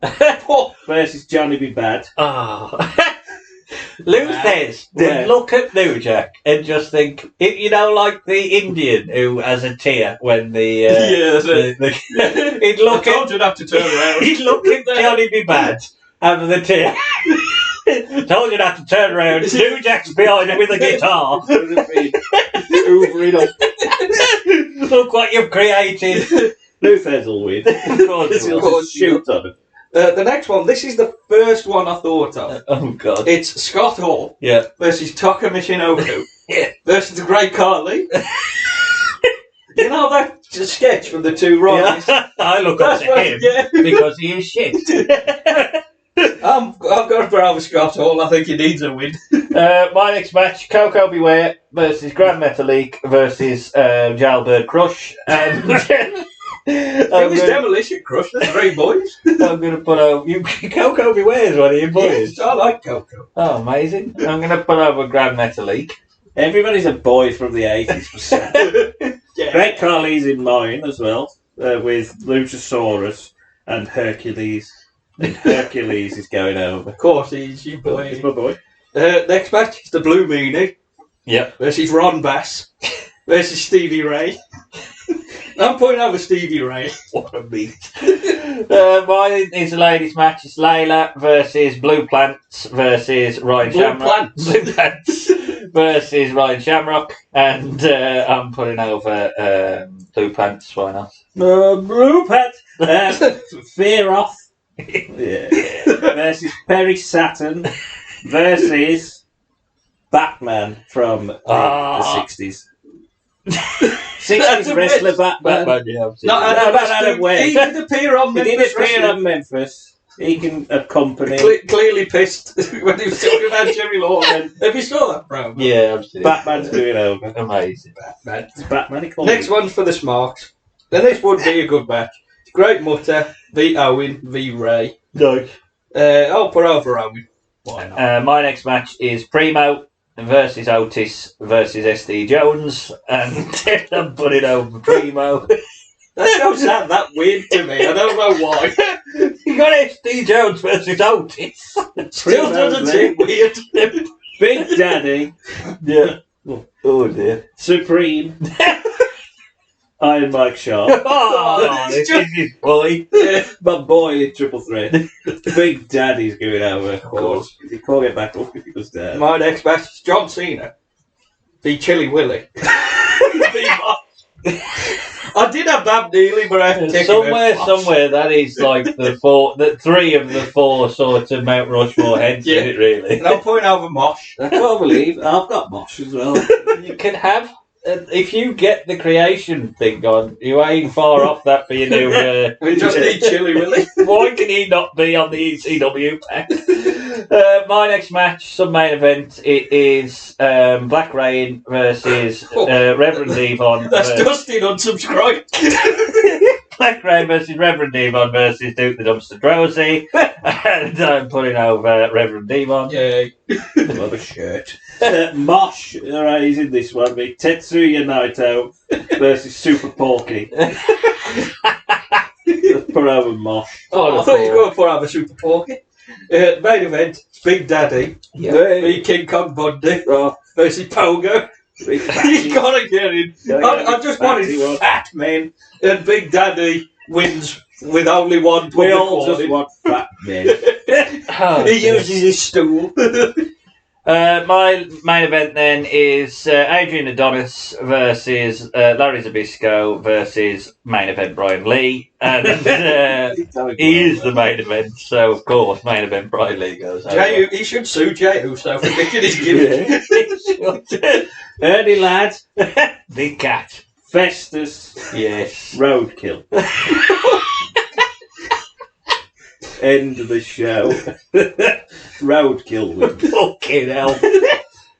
versus Johnny B. Bad. Ah. Lou Thez Yeah. would look at New Jack and just think, you know, like the Indian who has a tear when the he'd look I at told you'd have to turn around. he'd look at Johnny B. Bad out of the tear. Told you not to turn around. New Jack's behind him with a guitar. Hoovering up. Look what you've created. Lou Thez will win. Of course he He'll will. just shoot on him. The next one, this is the first one I thought of. Oh God. It's Scott Hall Yeah. versus Taka Michinoku Yeah. versus the Great Carly. You know that a sketch from the two Ronnies. Yeah. I look up to him because he is shit. I've got Bravo Scott Hall. I think he needs a win. My next match, Coco Beware versus Grand Metalik versus Jailbird Crush. And It was Demolition Crush. That's great boys. I'm going to put over... Coco Beware is one of your boys. Yes, I like Coco. Oh, amazing. I'm going to put over Grand Metalik. Everybody's a boy from the 80s for Sam. Greg Carly's in mine as well, with Luchasaurus and Hercules. And Hercules is going over. Of course, he's your boy. He's my boy. Next match is the Blue Meanie. Yep. Versus Ron Bass. Versus Stevie Ray. I'm putting over Stevie Ray. What a beat. Mine is a ladies' match. It's Layla versus Blue Plants versus Ryan Shamrock. Blue Plants versus Ryan Shamrock. And I'm putting over Blue Plants. Why not? Blue Pants. Fear Off. Versus Perry Saturn. Versus Batman from the 60s. 60s wrestler Batman. Yeah, No, Adam West. He did appear on He Memphis did appear Wrestling. on Memphis. He can accompany. Clearly pissed when he was talking about Jerry Lawler. Have you saw that, bro? Yeah, absolutely. Batman's doing over. Amazing. Batman. It's Batman. Next one's for the Smarks. Then this would be a good match. Great Mutter v Owen v Ray. No. I'll put over Owen. Why not? My next match is Primo versus Otis versus SD Jones, and I'm putting over Primo. That don't sound that weird to me. I don't know why. You got SD Jones versus Otis. Still doesn't seem weird. Big Daddy. Yeah. Oh dear. Supreme. Iron Mike Sharp. Oh, this is bully. My boy in Triple Threat. Big Daddy's going over, of course. He can't get back up if he goes down. My next match is John Cena v Chili Willy. I did have Bab Neely, but I have to take somewhere that is like the three of the four sort of Mount Rushmore heads in it, really. And I'm putting over Mosh. I can't believe I've got Mosh as well. You can have. If you get the creation thing on, you ain't far off that for your new. We just need Chili Willy. Why can he not be on the ECW pack? My next match, some main event, it is Black Rain versus Reverend Devon. That's Dustin unsubscribed. Black Rain versus Reverend Devon versus Duke the Dumpster Drowsy. And I'm putting over Reverend Devon. Yay. Love a shirt. Mosh, alright, he's in this one. Tetsuya Naito versus Super Porky. Let's put over Mosh. Oh, I thought you were going to put over Super Porky. Main event, Big Daddy v King Kong Bundy versus Pogo. He's got to get in. I just wanted fat men, and Big Daddy wins with only one. We all just want fat men. He uses his stool. My main event then is Adrian Adonis versus Larry Zbyszko versus main event Brian Lee, and he is the main event, so of course main event Brian Lee goes over. He should sue Jey Uso for making his gimmick. Ernie Ladd, the Cat, Festus, yes, Roadkill. End of the show. Roadkill wins. Fucking hell.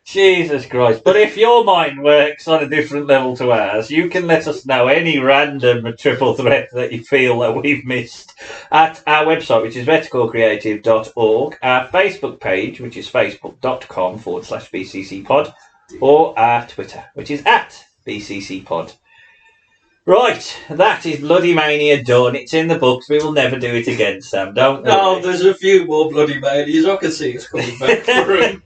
Jesus Christ. But if your mind works on a different level to ours, you can let us know any random triple threat that you feel that we've missed at our website, which is verticalcreative.org, our Facebook page, which is facebook.com/BCCpod, or our Twitter, which is @BCCpod. Right, that is Bloodymania done. It's in the books. We will never do it again, Sam. Don't worry. No, there's a few more Bloody Manias. I can see us coming back for him.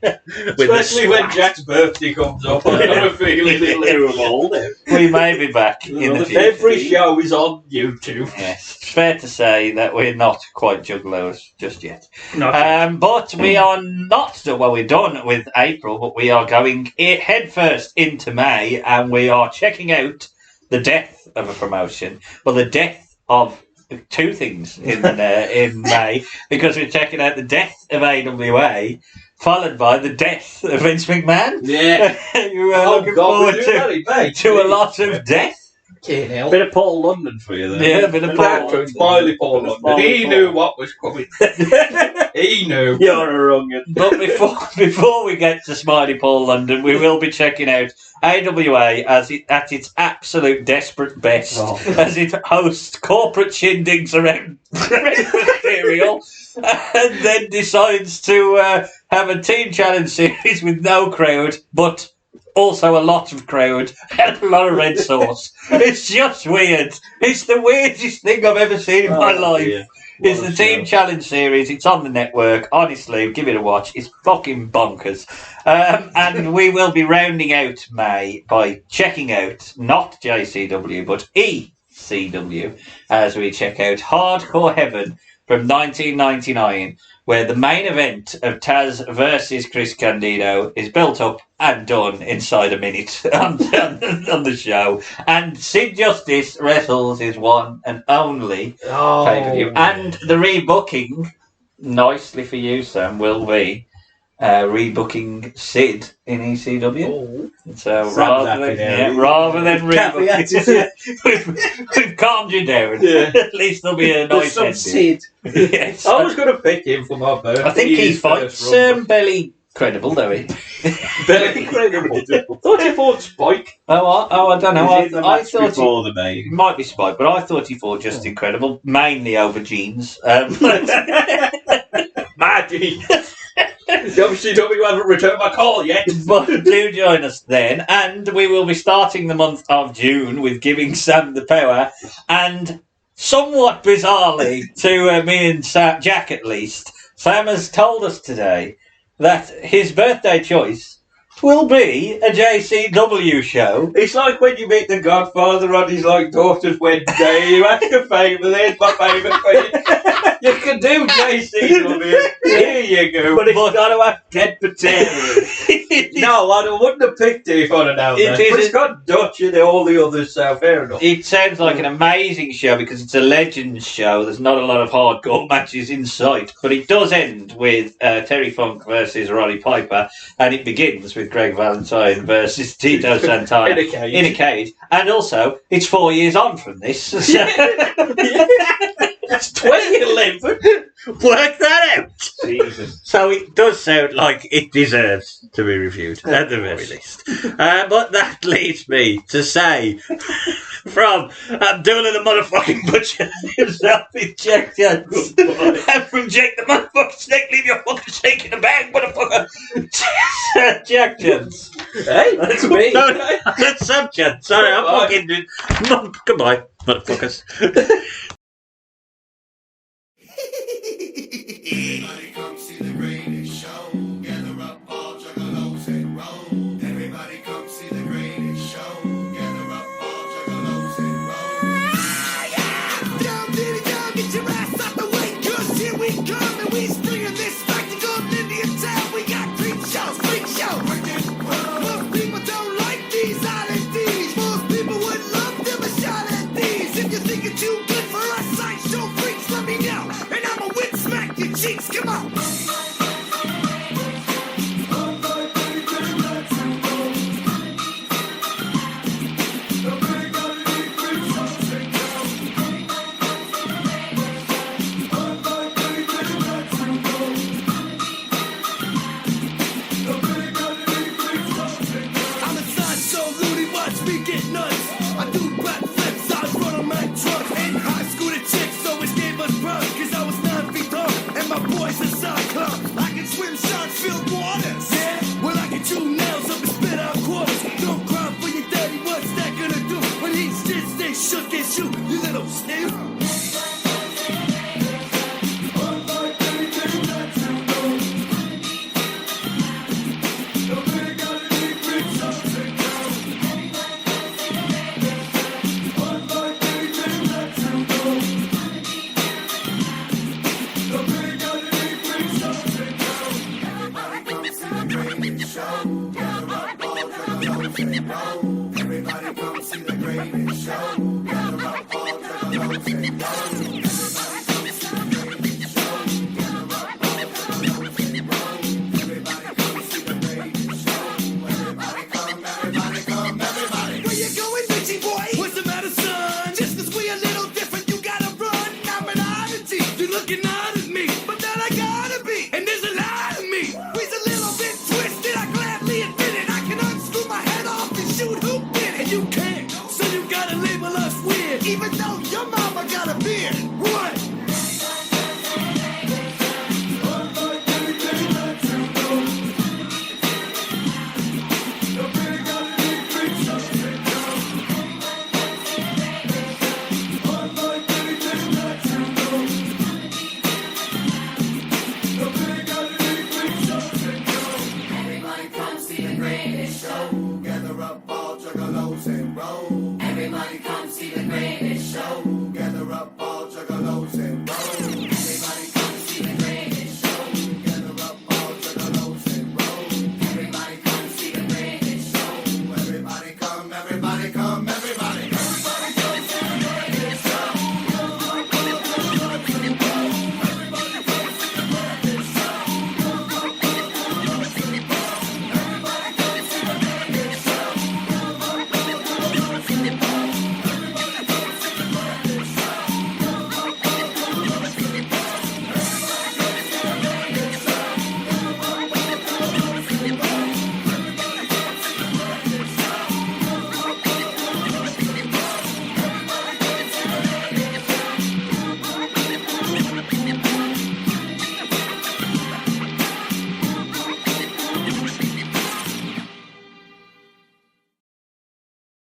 Especially when Jack's birthday comes up. I have a feeling he'll do them all then. We may be back in the future. Every show is on YouTube. Yes, it's fair to say that we're not quite juggalos just yet. Not but we are not, well, we're done with April, but we are going headfirst into May, and we are checking out the death of a promotion. Well, the death of two things in May, because we're checking out the death of AWA, followed by the death of Vince McMahon. Yeah. You are looking forward to a lot of death. Fucking hell. Bit of Paul London for you there. Yeah, a bit of Paul That's Smiley Paul London. Smiley He Paul. knew what was coming. He knew. You're a wrong. But before we get to Smiley Paul London, we will be checking out AWA at its absolute desperate best as it hosts corporate shindigs around breakfast cereal and then decides to have a team challenge series with no crowd, but also a lot of crowd and a lot of red sauce. It's just weird. It's the weirdest thing I've ever seen in my life. Dear. It's the Team Challenge series. It's on the network. Honestly, give it a watch. It's fucking bonkers. And we will be rounding out May by checking out not JCW but ECW as we check out Hardcore Heaven from 1999, where the main event of Taz versus Chris Candido is built up and done inside a minute on the show. And Sid Justice wrestles his one and only pay-per-view. And the rebooking, nicely for you, Sam, will be rebooking Sid in ECW. So rather than rebooking, we've calmed you down. Yeah. At least there'll be a nice ending. Sid. Yes. I was going to pick him for my birthday. I think he fights Belly Credible, though he? Very incredible. Thought you fought Spike. I don't know. I thought before the main. it might be Spike, but I thought he fought just Incredible, mainly over jeans. My jeans. WCW haven't returned my call yet. But do join us then, and we will be starting the month of June with Giving Sam the Power, and somewhat bizarrely to me and Jack at least, Sam has told us today that his birthday choice will be a JCW show. It's like when you meet the Godfather on his daughter's wedding day. You ask a favour. There's my favourite for you. You can do JCW. Here you go. But it's got to have dead potatoes. No, I wouldn't have picked it if I'd have known that. But it's got Dutch and all the others, so fair enough. It sounds like an amazing show because it's a Legends show. There's not a lot of hardcore matches in sight, but it does end with Terry Funk versus Roddy Piper, and it begins with Greg Valentine versus Tito Santana in a cage. And also, it's 4 years on from this. It's 2011. Work that out. Jesus. So it does sound like it deserves to be reviewed, at the very least. But that leads me to say, from Abdullah the motherfucking Butcher himself in Jack Jones, and from Jake the motherfucking Snake, leave your fucking snake in the bag, motherfucker. Jack Jones. Hey, that's me. No, that's Sam Jones. Sorry, I'm fucking... Goodbye, motherfuckers. Everybody come see the greatest show. Gather up all juggalos and roll. Everybody come see the greatest show. Gather up all juggalos and roll. Down, diddy, down, get your ass out the way, 'cause here we come and we stringing this spectacle in Indian town. We got freak shows. Most people don't like these oddities. Most people would love them a shot at these. If you think it's too good for us sideshow freaks, let me know, and I'ma win smack your cheeks. Come on. I'm a sideshow Looney, watch me get nuts. I do backflips, I run on my truck. In high school, the chicks always gave us run, 'cause I was 9 feet tall, and my boys a cyclops. I can swim shark-filled waters. Yeah, well, I can chew nails up and spit out quarters. Don't cry for your daddy, what's that gonna do? When he shit, stay shook and shoot, you little snake. Everybody come see the greatest show. Gather up all juggalos and roll. Everybody come see the greatest show. Everybody come, everybody come, everybody. Where you going, Richie boy? What's the matter, you gotta label us weird, even though your mama got a beard. What? Everybody come see the greatest show. Gather up all juggalos and roll. Everybody come see the greatest show. Gather up all juggalos and roll. Everybody come see the greatest show. Gather up all juggalos and roll. Everybody come see the greatest show. Everybody come, everybody come, everybody. Everybody come see the greatest show.